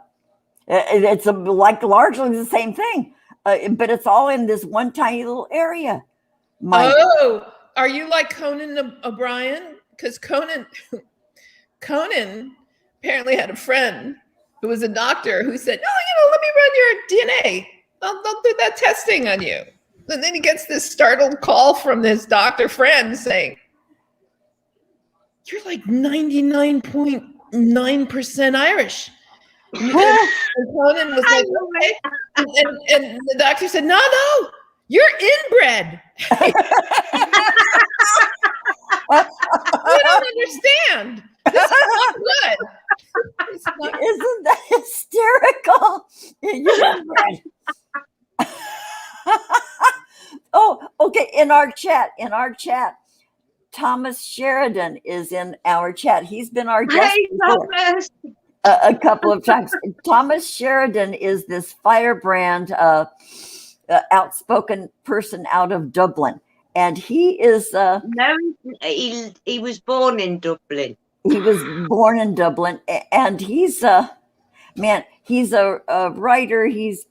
it's like largely the same thing, but it's all in this one tiny little area. Are you like Conan O'Brien? Because Conan apparently had a friend who was a doctor who said, let me run your DNA. They'll do that testing on you. And then he gets this startled call from this doctor friend saying, you're like 99.9% Irish. And Conan was like, okay. And the doctor said, no, you're inbred. You don't understand. This is not good. Isn't that hysterical? You're inbred. Oh, okay. In our chat, Thomas Sheridan is in our chat. He's been our guest a couple of times. Thomas Sheridan is this firebrand, outspoken person out of Dublin, and he is. No, he was born in Dublin. He was born in Dublin, and he's he's a writer. He's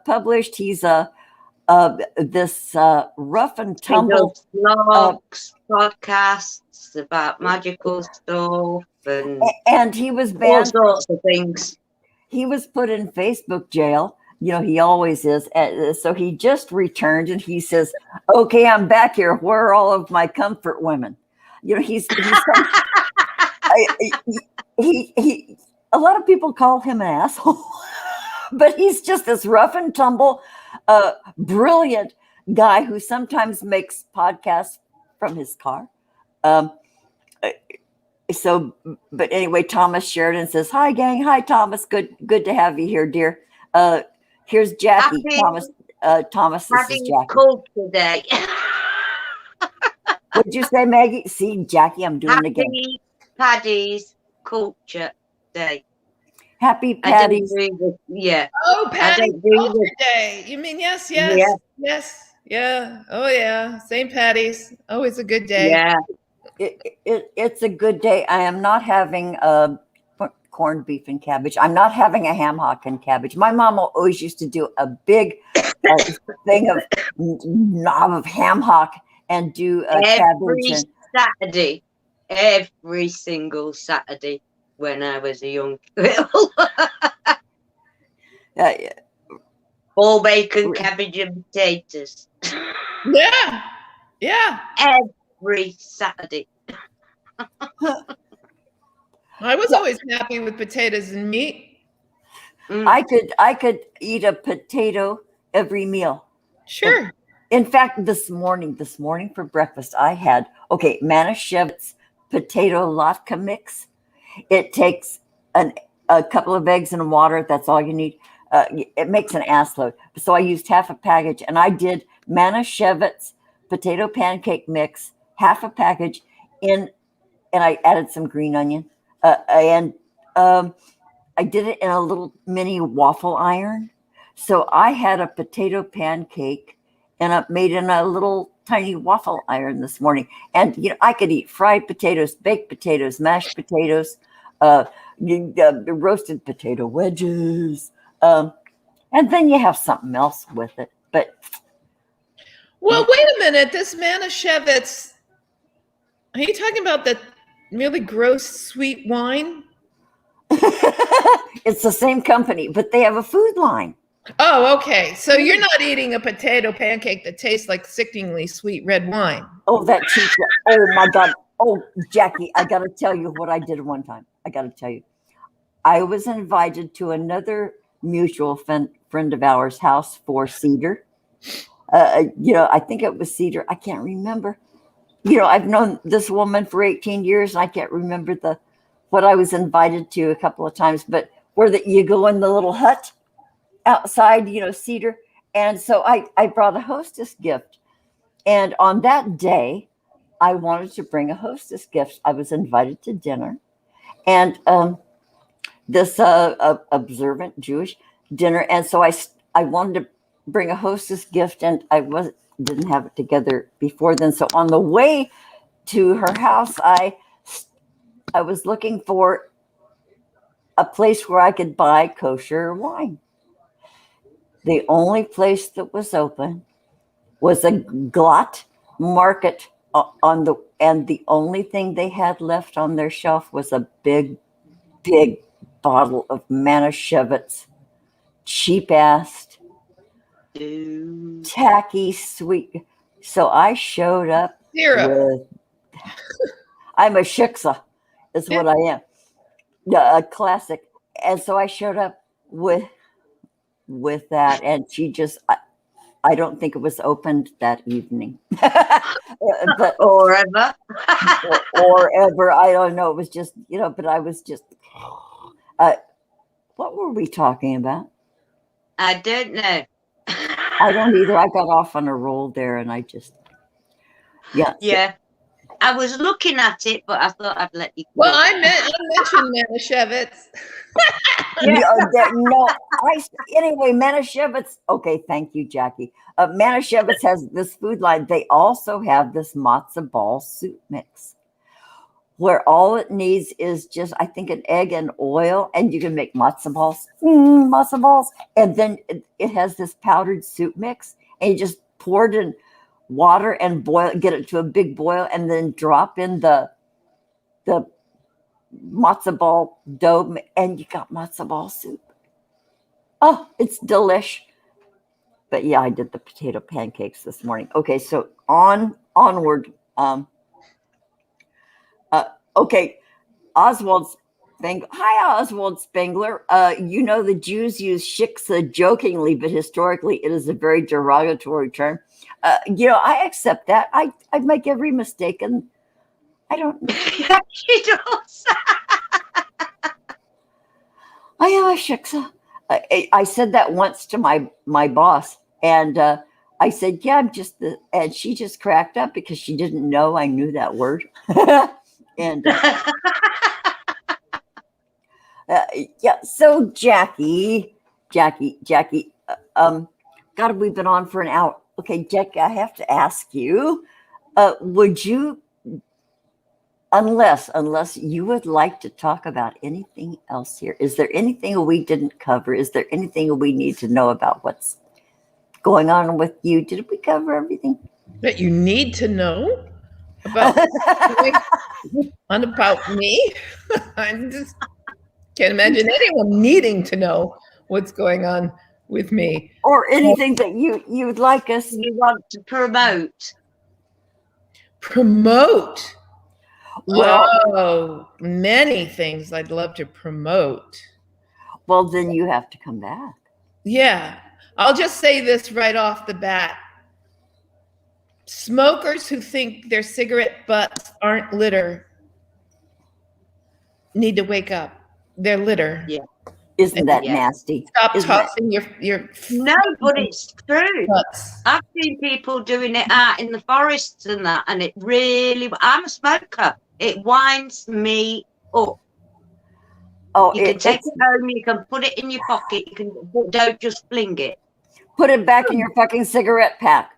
published. He's this rough and He tumble. does vlogs, podcasts about magical stuff and And he was all banned. sorts of things. He was put in Facebook jail. You know, he always is. So he just returned and he says, okay, I'm back here. Where are all of my comfort women? You know, he a lot of people call him an asshole, but he's just this rough and tumble, brilliant guy who sometimes makes podcasts from his car. But anyway, Thomas Sheridan says, hi, gang. Hi, Thomas. Good to have you here, dear. Here's Jacky. Thomas, this is Jacky. Culture Day. What'd you say, Maggie? See, Jacky, I'm doing it again. Happy Paddy's Culture Day. Happy Paddy's. Yeah. Oh, Paddy's Culture Day. You mean yes. Yeah. Oh, yeah. St. Paddy's. Always a good day. Yeah. It's a good day. I am not having corned beef and cabbage. I'm not having a ham hock and cabbage. My mom always used to do a big thing of knob of ham hock and do cabbage. Saturday. Every single Saturday when I was a young girl. All bacon, cabbage and potatoes. Yeah. Every Saturday. I was always happy with potatoes and meat. I could eat a potato every meal. Sure. In fact, this morning for breakfast, I had Manischewitz potato latke mix. It takes a couple of eggs and water. That's all you need. It makes an ass load. So I used half a package, and I did Manischewitz potato pancake mix, half a package and I added some green onion. I did it in a little mini waffle iron. So I had a potato pancake and I made in a little tiny waffle iron this morning. And, you know, I could eat fried potatoes, baked potatoes, mashed potatoes, roasted potato wedges. And then you have something else with it. But well, wait a minute. This Manischewitz, are you talking about the really gross sweet wine? It's the same company, but they have a food line. Oh, okay. So you're not eating a potato pancake that tastes like sickeningly sweet red wine. Oh, that cheap. Oh, my God. Oh, Jacky, I got to tell you what I did one time. I got to tell you. I was invited to another mutual friend of ours' house for Cedar. You know, I think it was Cedar. I can't remember. You know, I've known this woman for 18 years, and I can't remember what I was invited to a couple of times, but where you go in the little hut outside, you know, Cedar. And so I brought a hostess gift. And on that day, I wanted to bring a hostess gift. I was invited to dinner. And this observant Jewish dinner. And so I wanted to bring a hostess gift, and I didn't have it together before then. So on the way to her house, I was looking for a place where I could buy kosher wine. The only place that was open was a Glatt market and the only thing they had left on their shelf was a big bottle of Manischewitz, cheap-assed, tacky, sweet. So I showed up with, I'm a shiksa, is what I am. A classic. And so I showed up with that, and she just, I don't think it was opened that evening. But, or ever. or ever. I don't know. It was just, you know, but I was just, what were we talking about? I don't know. I don't either. I got off on a roll there, and I just, yeah. I was looking at it, but I thought I'd let you go. Well, I mentioned Manischewitz. Anyway, Manischewitz. Okay, thank you, Jacky. Manischewitz has this food line. They also have this matzo ball soup mix. where all it needs is just, I think, an egg and oil, and you can make matzo balls, matzo balls. And then it has this powdered soup mix, and you just pour it in water and boil, get it to a big boil, and then drop in the matzo ball dough, and you got matzo ball soup. Oh, it's delish. But yeah, I did the potato pancakes this morning. Okay, so onward. Okay, Oswald Spengler. Hi, Oswald Spengler. You know the Jews use shiksa jokingly, but historically it is a very derogatory term. I accept that. I make every mistake, and I don't. She does. I am a shiksa. I said that once to my boss, and I said, "Yeah, I'm just the," and she just cracked up because she didn't know I knew that word. And yeah, so Jacky, God, we've been on for an hour. Okay, Jacky, I have to ask you, would you, unless you would like to talk about anything else here, is there anything we didn't cover? Is there anything we need to know about what's going on with you? Did we cover everything that you need to know about about me? I just can't imagine anyone needing to know what's going on with me, or anything that you'd like us? You want to promote? Promote. Well, Oh, many things I'd love to promote. well, then you have to come back. Yeah, I'll just say this right off the bat. Smokers who think their cigarette butts aren't litter need to wake up. They're litter. Yeah. Isn't that Yeah. nasty? Stop Isn't that- tossing your No, but it's true. butts. I've seen people doing it out in the forests and that, and it really. I'm a smoker. It winds me up. Oh, You can take it's, it home. You can put it in your pocket. You can, but don't just fling it. put it back in your fucking cigarette pack.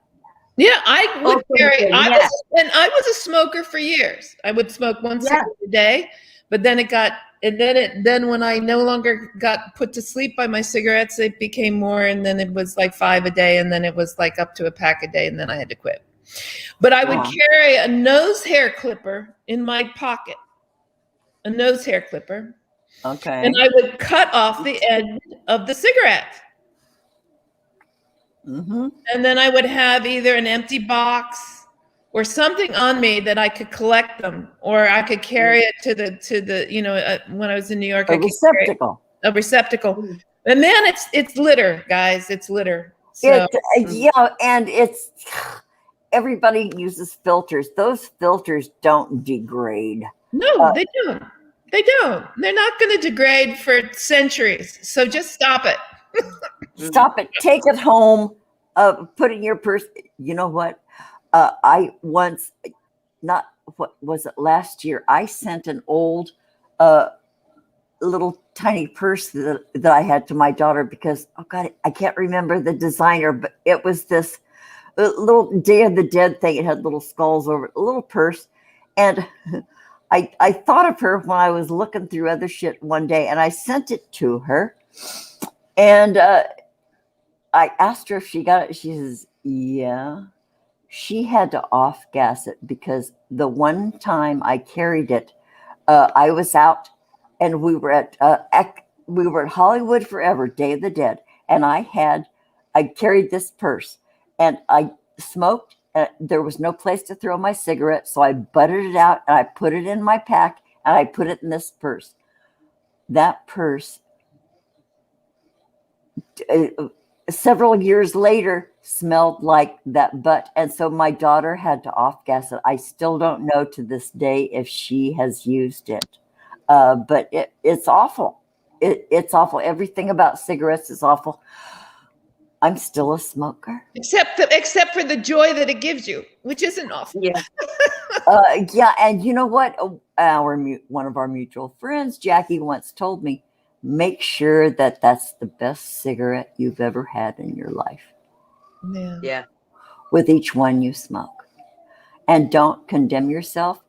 Yeah, I would carry. Okay, I yeah. was a smoker for years. I would smoke one Yeah. cigarette a day, but then then when I no longer got put to sleep by my cigarettes, it became more, and then it was like 5 a day, and then it was like up to a pack a day, and then I had to quit. But I would Wow. carry a nose hair clipper in my pocket, a nose hair clipper, Okay. and I would cut off the end of the cigarette. Mm-hmm. And then I would have either an empty box or something on me that I could collect them, or I could carry it to the when I was in New York, A I could carry receptacle. a receptacle. And man, it's litter, guys. It's litter. So Yeah, and it's everybody uses filters. Those filters don't degrade. no, they don't. They don't. They're not going to degrade for centuries. So just stop it. Stop it. Take it home. Put it in your purse. You know what? I once, not what was it, last year, I sent an old little tiny purse that I had to my daughter because, oh God, I can't remember the designer, but it was this little Day of the Dead thing. It had little skulls over it, a little purse. And I thought of her when I was looking through other shit one day, and I sent it to her. And I asked her if she got it. She says, yeah. She had to off-gas it because the one time I carried it, I was out and we were at Hollywood Forever, Day of the Dead. And I carried this purse and I smoked. There was no place to throw my cigarette. So I butted it out and I put it in my pack and I put it in this purse. That purse, several years later, smelled like that butt. And so my daughter had to off-gas it. I still don't know to this day if she has used it. But it's awful. It's awful. Everything about cigarettes is awful. I'm still a smoker. Except for the joy that it gives you, which isn't awful. Yeah. Yeah, and you know what? One of our mutual friends, Jacky, once told me, make sure that that's the best cigarette you've ever had in your life. Yeah. With each one you smoke. And don't condemn yourself.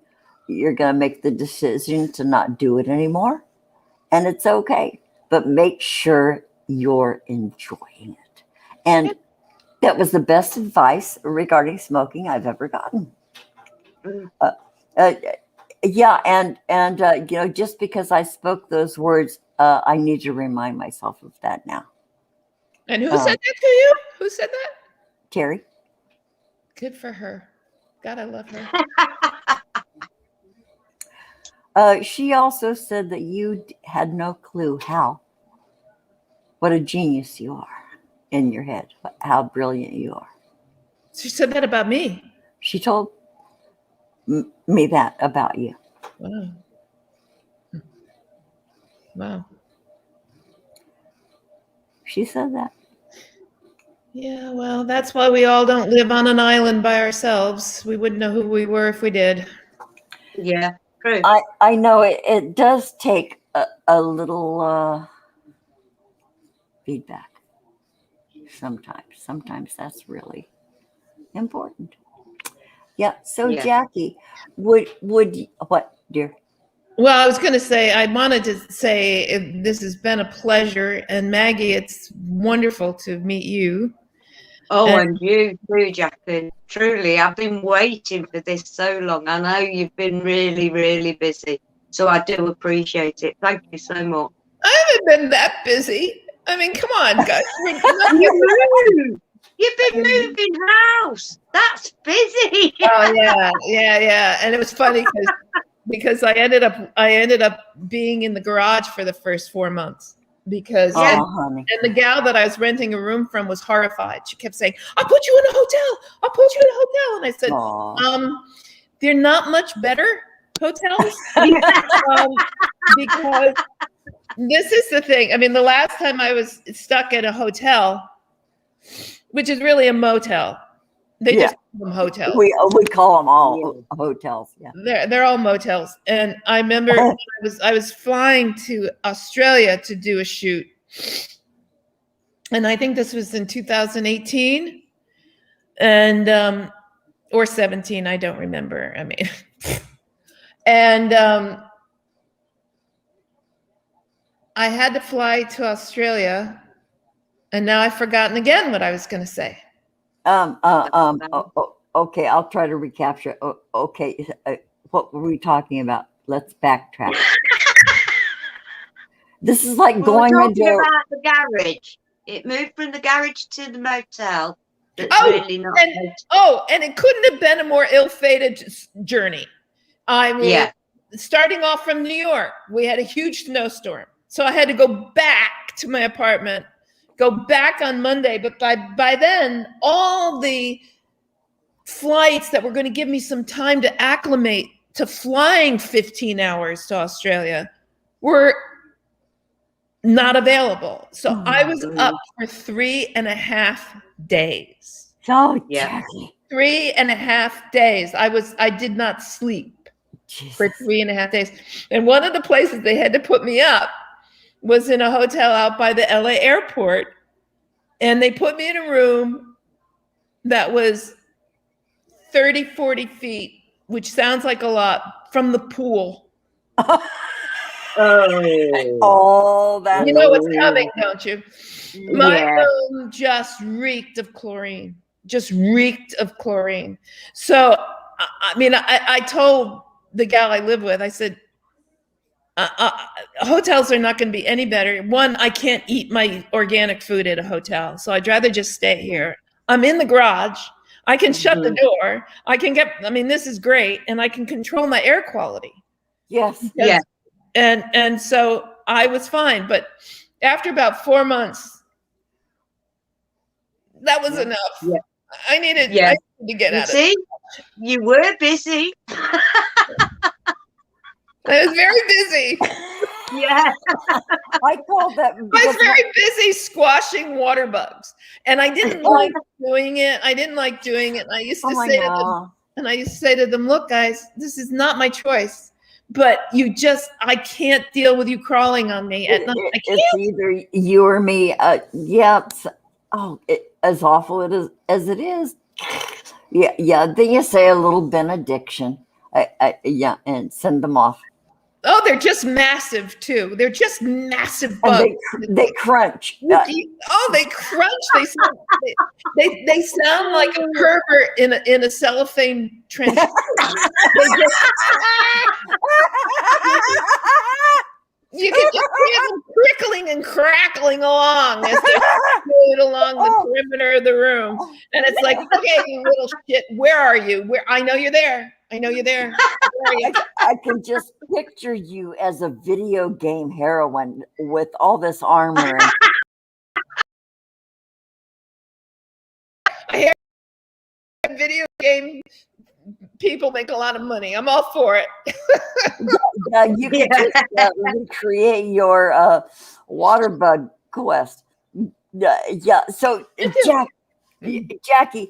you're going to make the decision to not do it anymore, and it's okay. But make sure you're enjoying it. And that was the best advice regarding smoking I've ever gotten. Yeah, and just because I spoke those words, I need to remind myself of that now. And who said that to you? Who said that? Terry. Good for her. God, I love her. She also said that you had no clue what a genius you are in your head, how brilliant you are. She said that about me. She told me that about you. Wow. Wow. She said that. Yeah, well, that's why we all don't live on an island by ourselves. We wouldn't know who we were if we did. Yeah, true. I know it does take a little feedback sometimes. Sometimes that's really important. Yeah. So Yeah. Jacky, would what, dear? Well, I was going to say, I wanted to say this has been a pleasure. And Maggie, it's wonderful to meet you. Oh, and you too, Jacqueline. Truly, I've been waiting for this so long. I know you've been really, really busy. So I do appreciate it. Thank you so much. I haven't been that busy. I mean, come on, guys. You've been moving house. That's busy. Oh yeah. And it was funny because I ended up being in the garage for the first 4 months because honey. and the gal that I was renting a room from was horrified. She kept saying, "I'll put you in a hotel. I'll put you in a hotel." And I said, they're not much better hotels because this is the thing. I mean, the last time I was stuck at a hotel, which is really a motel. They just call them hotels. We call them all hotels. Yeah, they're all motels. And I remember I was flying to Australia to do a shoot, and I think this was in 2018, and or 17. I don't remember. I mean, and I had to fly to Australia. And now I've forgotten again what I was going to say. Okay, I'll try to recapture. Okay, what were we talking about? Let's backtrack. This is like going into about the garage. It moved from the garage to the motel. That's really not. And it couldn't have been a more ill-fated journey. I mean, starting off from New York, we had a huge snowstorm, so I had to go back to my apartment. Go back on Monday, but by then, all the flights that were going to give me some time to acclimate to flying 15 hours to Australia were not available. So I was up for 3.5 days. Oh, Jacky. 3.5 days. I did not sleep for 3.5 days. And one of the places they had to put me up was in a hotel out by the LA airport. And they put me in a room that was 30, 40 feet, which sounds like a lot, from the pool. That you know what's coming, don't you? My room just reeked of chlorine. So, I mean, I told the gal I live with, I said, hotels are not going to be any better. One, I can't eat my organic food at a hotel, so I'd rather just stay here. I'm in the garage. I can shut the door. This is great, and I can control my air quality. Yes. And so I was fine. But after about 4 months, that was enough. Yeah. I needed to get out of it. You were busy. I was very busy. Yeah. I called that. I was very busy squashing water bugs. And I didn't like doing it. And I used to say to them, look, guys, this is not my choice. But I can't deal with you crawling on me at night. It's either you or me. As awful as it is. Yeah. Then you say a little benediction. Yeah, and send them off. Oh, they're just massive too. They're just massive And bugs. they crunch. Oh, they crunch. They sound like a pervert in a cellophane trench. You can just hear them crickling and crackling along as they float along the perimeter of the room. And it's like, okay, you little shit, where are you? Where? I know you're there. I know you're there. Where are you? I can just picture you as a video game heroine with all this armor. I hear video game people make a lot of money. I'm all for it. You can just recreate your water bug quest. Yeah. So, Jacky,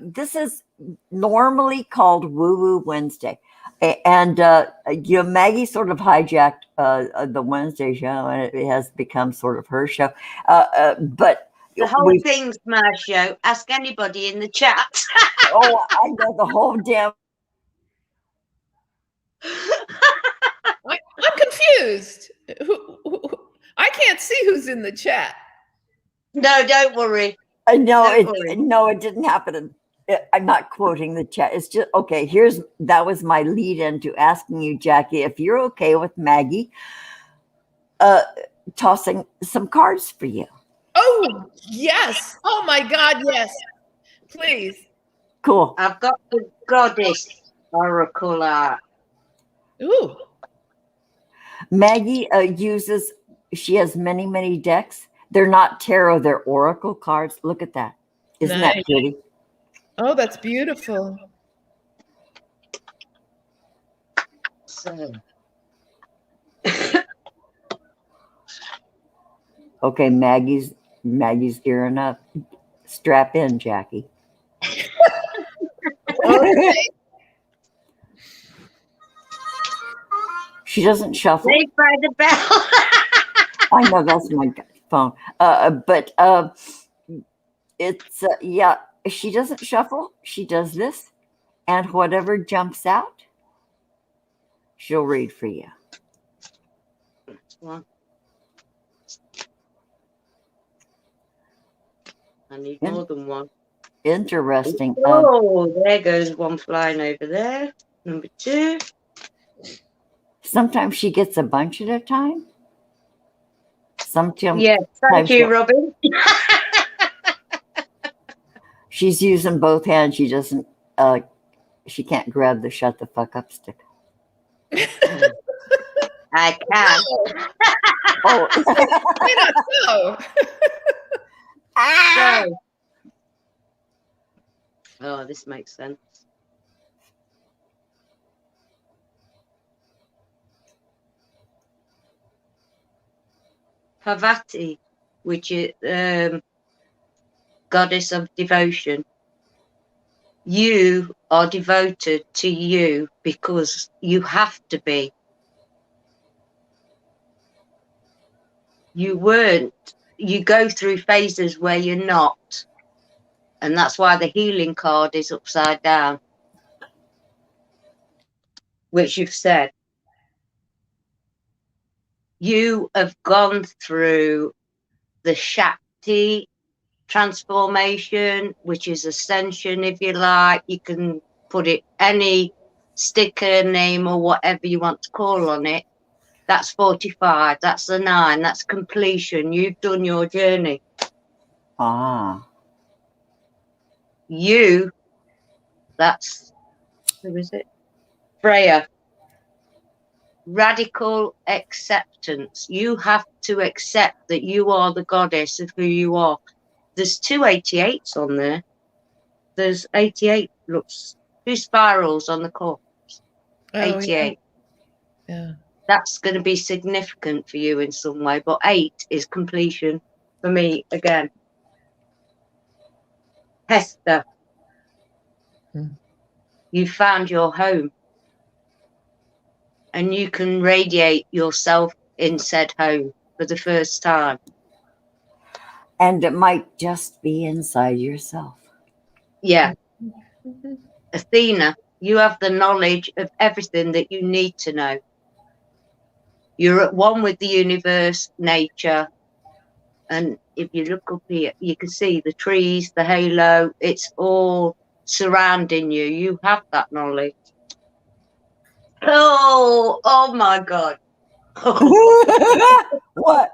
this is normally called Woo Woo Wednesday, and Maggie sort of hijacked the Wednesday show, and it has become sort of her show. But the whole thing's my show. Ask anybody in the chat. Oh, I know the whole damn. I'm confused. I can't see who's in the chat. No, don't worry. No, it didn't happen. I'm not quoting the chat. It's just okay. That was my lead into asking you, Jacky, if you're okay with Maggie tossing some cards for you. Oh yes! Oh my God, yes! Please. Cool. I've got the Goddess Oracle art. Ooh. Maggie she has many, many decks. They're not tarot, they're oracle cards. Look at that. Isn't that pretty? Oh, that's beautiful. So. Okay, Maggie's gearing up. Strap in, Jacky. Okay. She doesn't shuffle. Saved by the bell. I know that's my phone. But it's she doesn't shuffle. She does this, and whatever jumps out, she'll read for you. I need more than one. Interesting. Oh, there goes one flying over there. Number 2. Sometimes she gets a bunch at a time. Sometimes. Yes, thank you, Robin. She's using both hands. She doesn't. She can't grab the shut the fuck up stick. I can. Oh. Why not so? So. Oh, this makes sense. Parvati, which is goddess of devotion. You are devoted to you because you have to be. You weren't. You go through phases where you're not. And that's why the healing card is upside down, which you've said. You have gone through the Shakti transformation, which is ascension, if you like. You can put it any sticker name or whatever you want to call on it. That's 45. That's the 9. That's completion. You've done your journey. Ah. You, that's, who is it? Freya. Radical acceptance. You have to accept that you are the goddess of who you are. There's 2 88s on there. There's 88, looks, 2 spirals on the corpse. 88. Yeah. That's going to be significant for you in some way, but 8 is completion for me again. Hester, you found your home, and you can radiate yourself in said home for the first time. And it might just be inside yourself. Yeah. Athena, You have the knowledge of everything that you need to know. You're at one with the universe, nature. And if you look up here, you can see the trees, the halo. It's all surrounding you. You have that knowledge. Oh my God. What?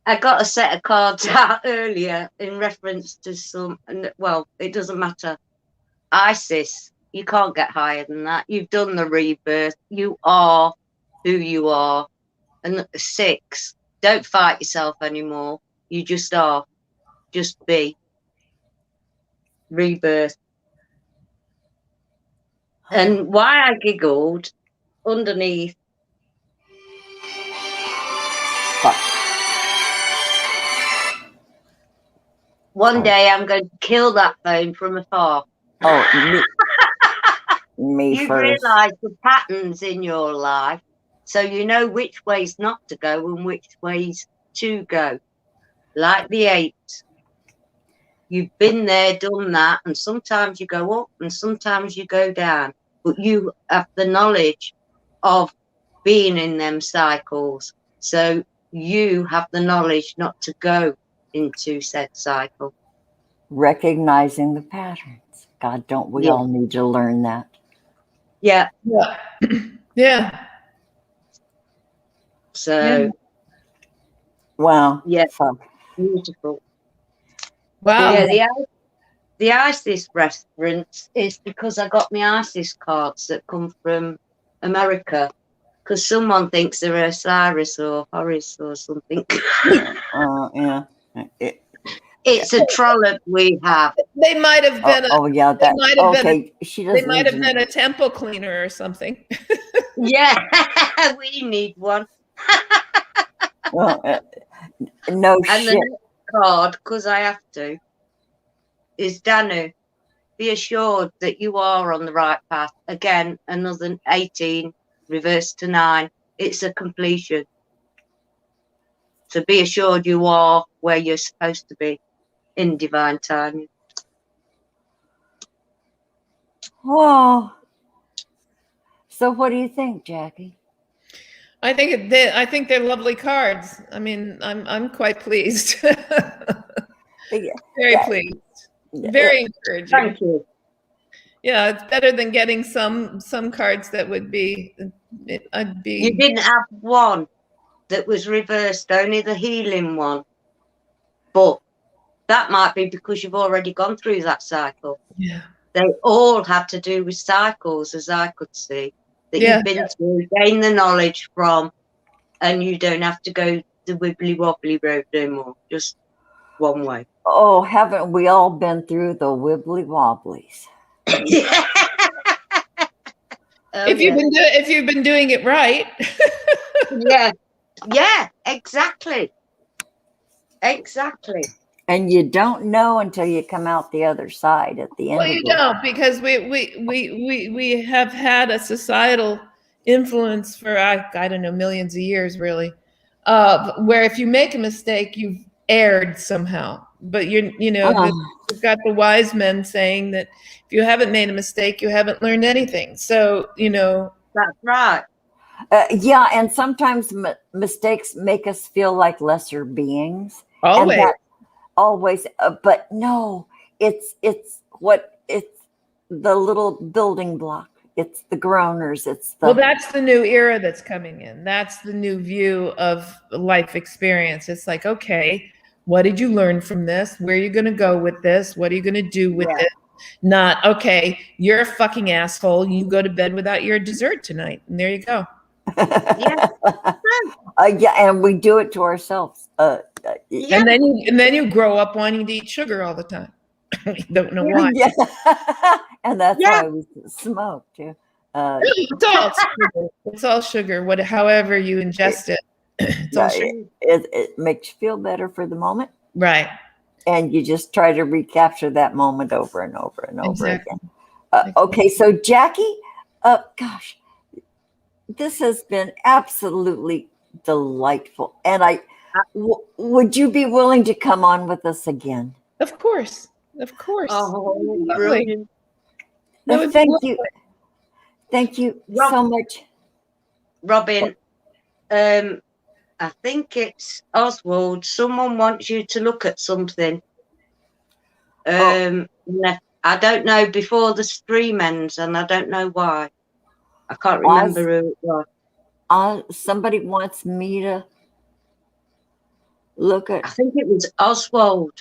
I got a set of cards out earlier in reference to some, well, it doesn't matter. Isis, you can't get higher than that. You've done the rebirth. You are who you are. And 6, don't fight yourself anymore. You just are. Just be. Rebirth. And why I giggled underneath. One day I'm going to kill that phone from afar. Oh, me You first. realise the patterns in your life, so you know which ways not to go and which ways to go. Like the 8. You've been there, done that, and sometimes you go up and sometimes you go down. But you have the knowledge of being in them cycles. So you have the knowledge not to go into said cycle. Recognizing the patterns. God, don't we all need to learn that? Yeah. Yeah. Yeah. So, Wow. yeah, So, beautiful. Wow. Yeah, the ISIS reference is because I got my ISIS cards that come from America. Because someone thinks they're Osiris or Horus or something. yeah. It's a trollop we have. They might have been. Yeah. That. might have been Okay. She doesn't. They might have been a temple cleaner or something. Yeah, we need one. No And shit. the next card, because I have to, is Danu. Be assured that you are on the right path. Again, another 18, reverse to 9. It's a completion. So be assured you are where you're supposed to be in divine timing. Oh. So what do you think, Jacky? I think they're lovely cards. I mean, I'm quite pleased. Very pleased. Very encouraging. Thank you. Yeah, it's better than getting some cards that would be. I'd be. You didn't have one that was reversed, only the healing one. But that might be because you've already gone through that cycle. Yeah. They all have to do with cycles, as I could see. That you've been through, gain the knowledge from, and you don't have to go the wibbly wobbly road no more. Just one way. Oh, haven't we all been through the wibbly wobblies? Yeah. If you've been doing it right. Yeah, exactly. And you don't know until you come out the other side at the end. Well, you don't, because we have had a societal influence for I don't know, millions of years, really, where if you make a mistake, you've erred somehow. But you've got the wise men saying that if you haven't made a mistake, you haven't learned anything. So that's right. Yeah, and sometimes mistakes make us feel like lesser beings. Always. And always, but no, it's the little building block. It's the groaners. Well, that's the new era that's coming in. That's the new view of life experience. It's like, okay, what did you learn from this? Where are you going to go with this? What are you going to do with it? Not, okay, you're a fucking asshole. You go to bed without your dessert tonight. And there you go. Yeah. And we do it to ourselves. And then you grow up wanting to eat sugar all the time. You don't know why. Yeah. And that's why we smoke too. It's all sugar. However you ingest it, it's all sugar. It makes you feel better for the moment, right? And you just try to recapture that moment over and over and over again. Exactly. Okay, so Jacky, gosh, this has been absolutely delightful, and would you be willing to come on with us again? Of course. Of course. Oh, Lovely. brilliant. That would be Thank lovely. you. Thank you Rob- so much. Robin, I think it's Oswald. Someone wants you to look at something. I don't know before the stream ends, and I don't know why. I can't remember who it was. Somebody wants me to look I at think it was Oswald.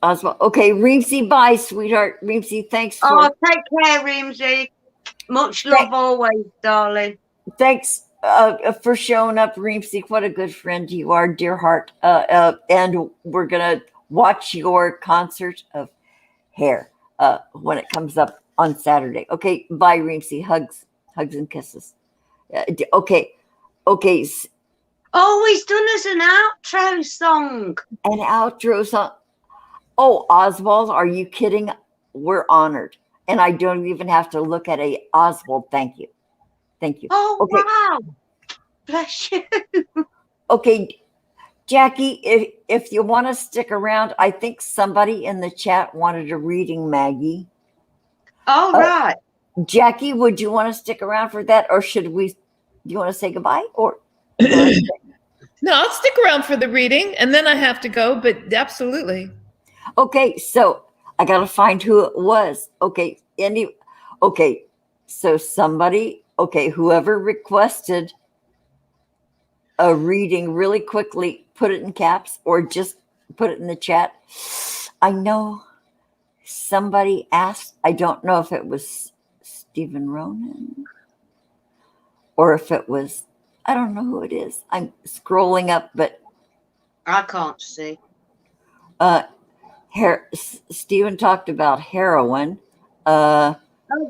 Oswald. Okay, Reemsy, bye, sweetheart. Reemsy, thanks for Oh, take care, Rimsey. Much love always, darling. thanks for showing up, Reemsy. What a good friend you are, dear heart. And we're gonna watch your concert of hair when it comes up on Saturday. Okay, bye, Reemsy. Hugs and kisses. Okay. Oh, he's done us an outro song. An outro song. Oh, Oswald, are you kidding? We're honored. And I don't even have to look at a Oswald. Thank you. Oh, Okay. wow. Bless you. Okay, Jacky, if you want to stick around, I think somebody in the chat wanted a reading, Maggie. All right. Jacky, would you want to stick around for that? Or do you want to say goodbye? Or No, I'll stick around for the reading, and then I have to go, but absolutely. okay, so I gotta find who it was. Okay, so somebody, whoever requested a reading really quickly, put it in caps or just put it in the chat. I know somebody asked, I don't know if it was Stephen Ronan or if it was, I don't know who it is. I'm scrolling up, but I can't see. Stephen talked about heroin. Oh,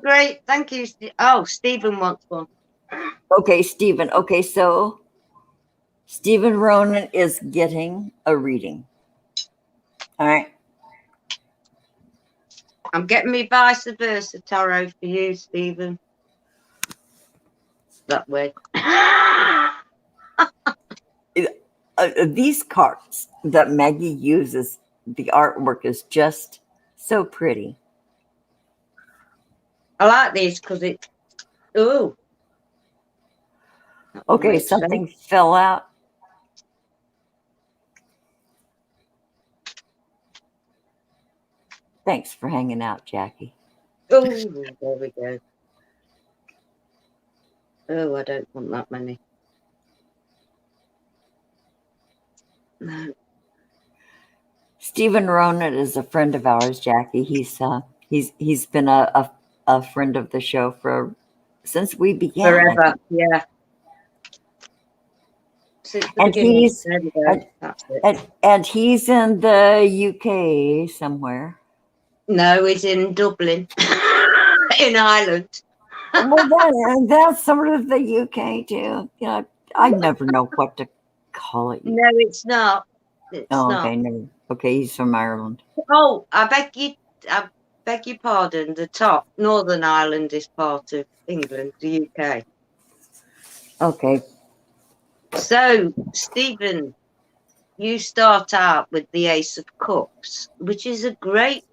great. Thank you. Oh, Stephen wants one. Okay, Stephen. Okay, so Stephen Ronan is getting a reading. All right. I'm getting me vice versa tarot for you, Stephen. That way. These cards that Maggie uses, the artwork is just so pretty. I like these because it. Oh. Okay, something fell out. Thanks for hanging out, Jacky. Oh, there we go. Oh, I don't want that many. No. Stephen Ronan is a friend of ours, Jacky. He's been a friend of the show since we began. Forever, yeah. And he's in the UK somewhere. No, he's in Dublin, in Ireland. Well, that's sort of the UK too. You know, I never know what to call it. No, it's not. It's not. Okay, no. Okay, he's from Ireland. Oh, I beg your pardon. The top Northern Ireland is part of England, the UK. Okay. So, Stephen, you start out with the Ace of Cups, which is a great.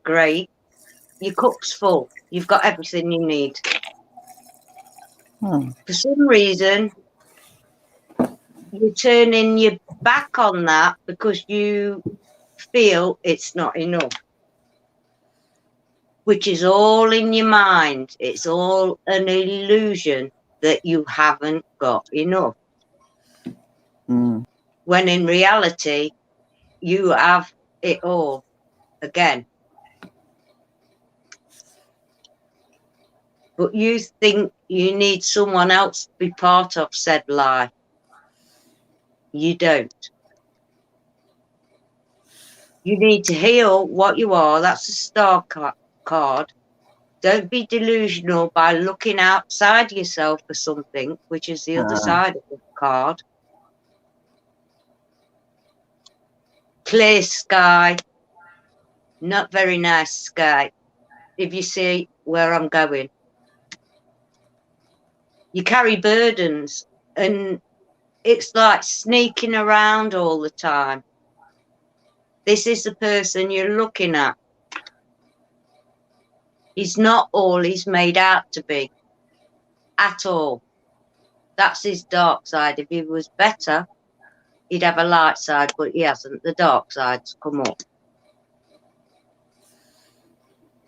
Your cup's full. You've got everything you need. For some reason, you're turning your back on that because you feel it's not enough, which is all in your mind. It's all an illusion that you haven't got enough. When in reality, you have it all again. But you think you need someone else to be part of said lie. You don't. You need to heal what you are. That's a star card. Don't be delusional by looking outside yourself for something, which is the other side of the card. Clear sky. Not very nice sky. If you see where I'm going. You carry burdens and it's like sneaking around all the time. This is the person you're looking at. He's not all he's made out to be. At all. That's his dark side. If he was better, he'd have a light side, but he hasn't. The dark side's come up.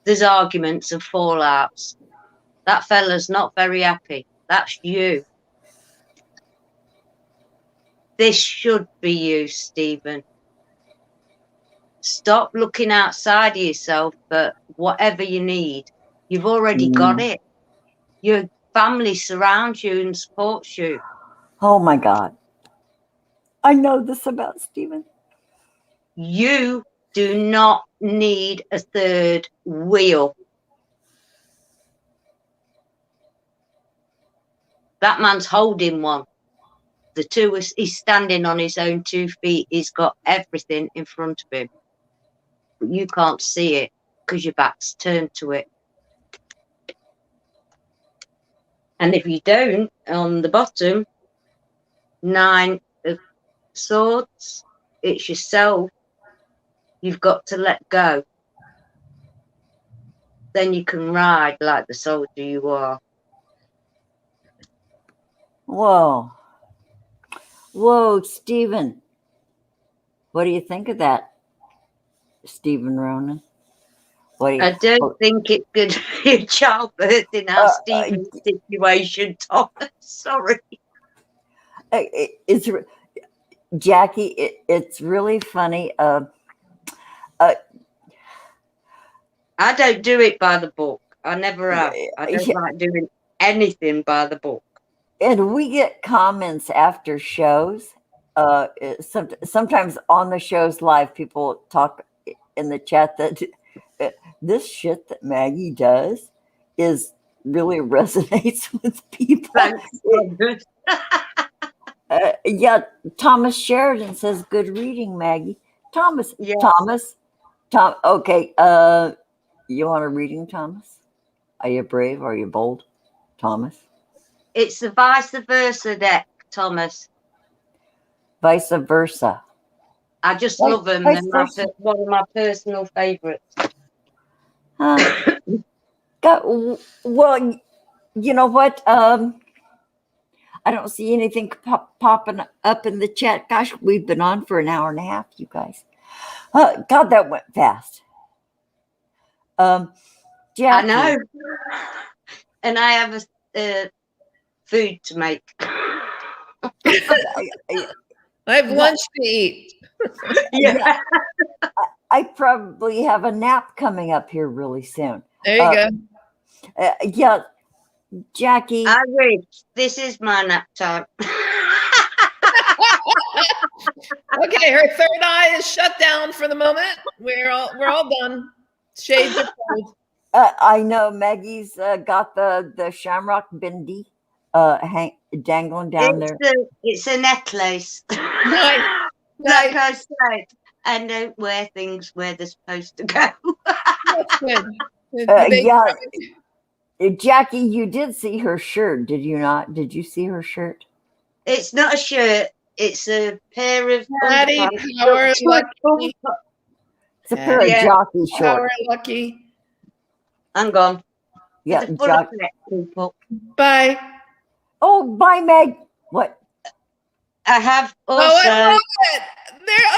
There's arguments and fallouts. That fella's not very happy. That's you. This should be you, Stephen. Stop looking outside of yourself for whatever you need. You've already got it. Your family surrounds you and supports you. Oh my God. I know this about Stephen. You do not need a third wheel. That man's holding one. The two is he's standing on his own 2 feet. He's got everything in front of him. But you can't see it because your back's turned to it. And if you don't, on the bottom, 9 of swords, it's yourself. You've got to let go. Then you can ride like the soldier you are. Whoa. Whoa, Stephen. What do you think of that, Stephen Ronan? What do you, I don't think it's good to be a childbirth in our Stephen situation, Thomas. Sorry. It's Jacky. It's really funny. I don't do it by the book. I never have. I don't like doing anything by the book. And we get comments after shows. Sometimes on the shows live, people talk in the chat that this shit that Maggie does is really resonates with people. Yeah, Thomas Sheridan says, "Good reading, Maggie." Thomas, Yes. Tom. Okay, you want a reading, Thomas? Are you brave? Are you bold, Thomas? It's the vice versa deck, Thomas. Vice versa. I just love them. Vice They're versa. one of my personal favourites. Well, you know what? I don't see anything popping up in the chat. Gosh, we've been on for an hour and a half, you guys. God, that went fast. Jacky, I know. And I have a food to make. I have lunch to eat. Yeah. I probably have a nap coming up here really soon. There you go. Yeah, Jacky. I wish. This is my nap time. Okay, her third eye is shut down for the moment. We're all done. Shades are cold. I know Maggie's got the shamrock bindi dangling down there. It's a necklace. Nice. Like I said, I don't wear things where they're supposed to go. That's good. Yeah, Jacky, you did see her shirt, did you not? Did you see her shirt? It's not a shirt. It's a pair of Paddy, underpants. power lucky. It's a pair of jockey shorts. Power lucky. I'm gone. Yeah, It's full of fat people. Bye. Oh, bye, Meg. What? I have also. Oh, I love it. They're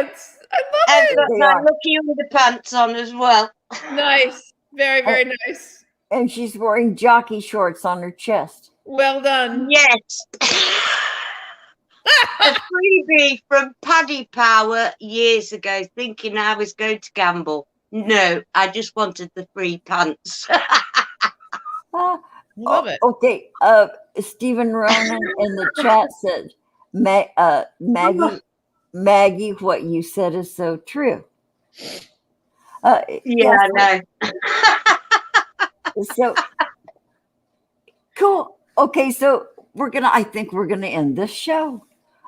underpants. I I've love got my lucky underpants on as well. it. Nice. Very, very nice. And she's wearing jockey shorts on her chest. Well done. Yes. A freebie from Paddy Power years ago, thinking I was going to gamble. No, I just wanted the free pants. Love it. Okay. Stephen Ronan in the chat said, Maggie, what you said is so true. Yeah, I know. So cool. Okay, so I think we're gonna end this show.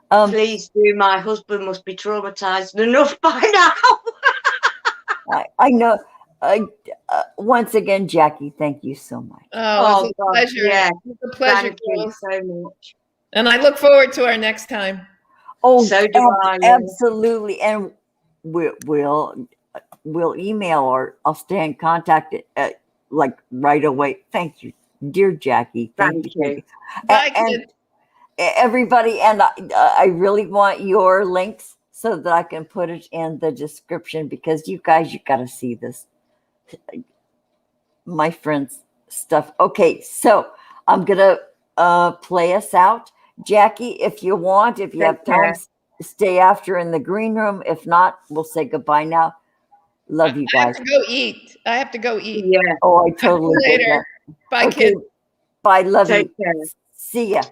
Please do. My husband must be traumatized enough by now. I know. Once again, Jacky, thank you so much. Oh, it's a God, pleasure. yeah. It's a pleasure, Thank you girls. so much. And I look forward to our next time. Oh, So do I, yeah. Absolutely, and we'll email or I'll stay in contact. like right away. Thank you, dear Jacky. Thank you. Thank you. Bye, And kid. everybody, and I really want your links so that I can put it in the description, because you guys, you got to see this. My friends' stuff. Okay, so I'm gonna play us out. Jacky, if you want, if you have time, stay after in the green room. If not, we'll say goodbye now. Love you I have guys. to go eat. I have to go eat. Yeah. Oh, I totally get Later. that. Bye, Okay, kid. bye. Love Take you. care. See ya.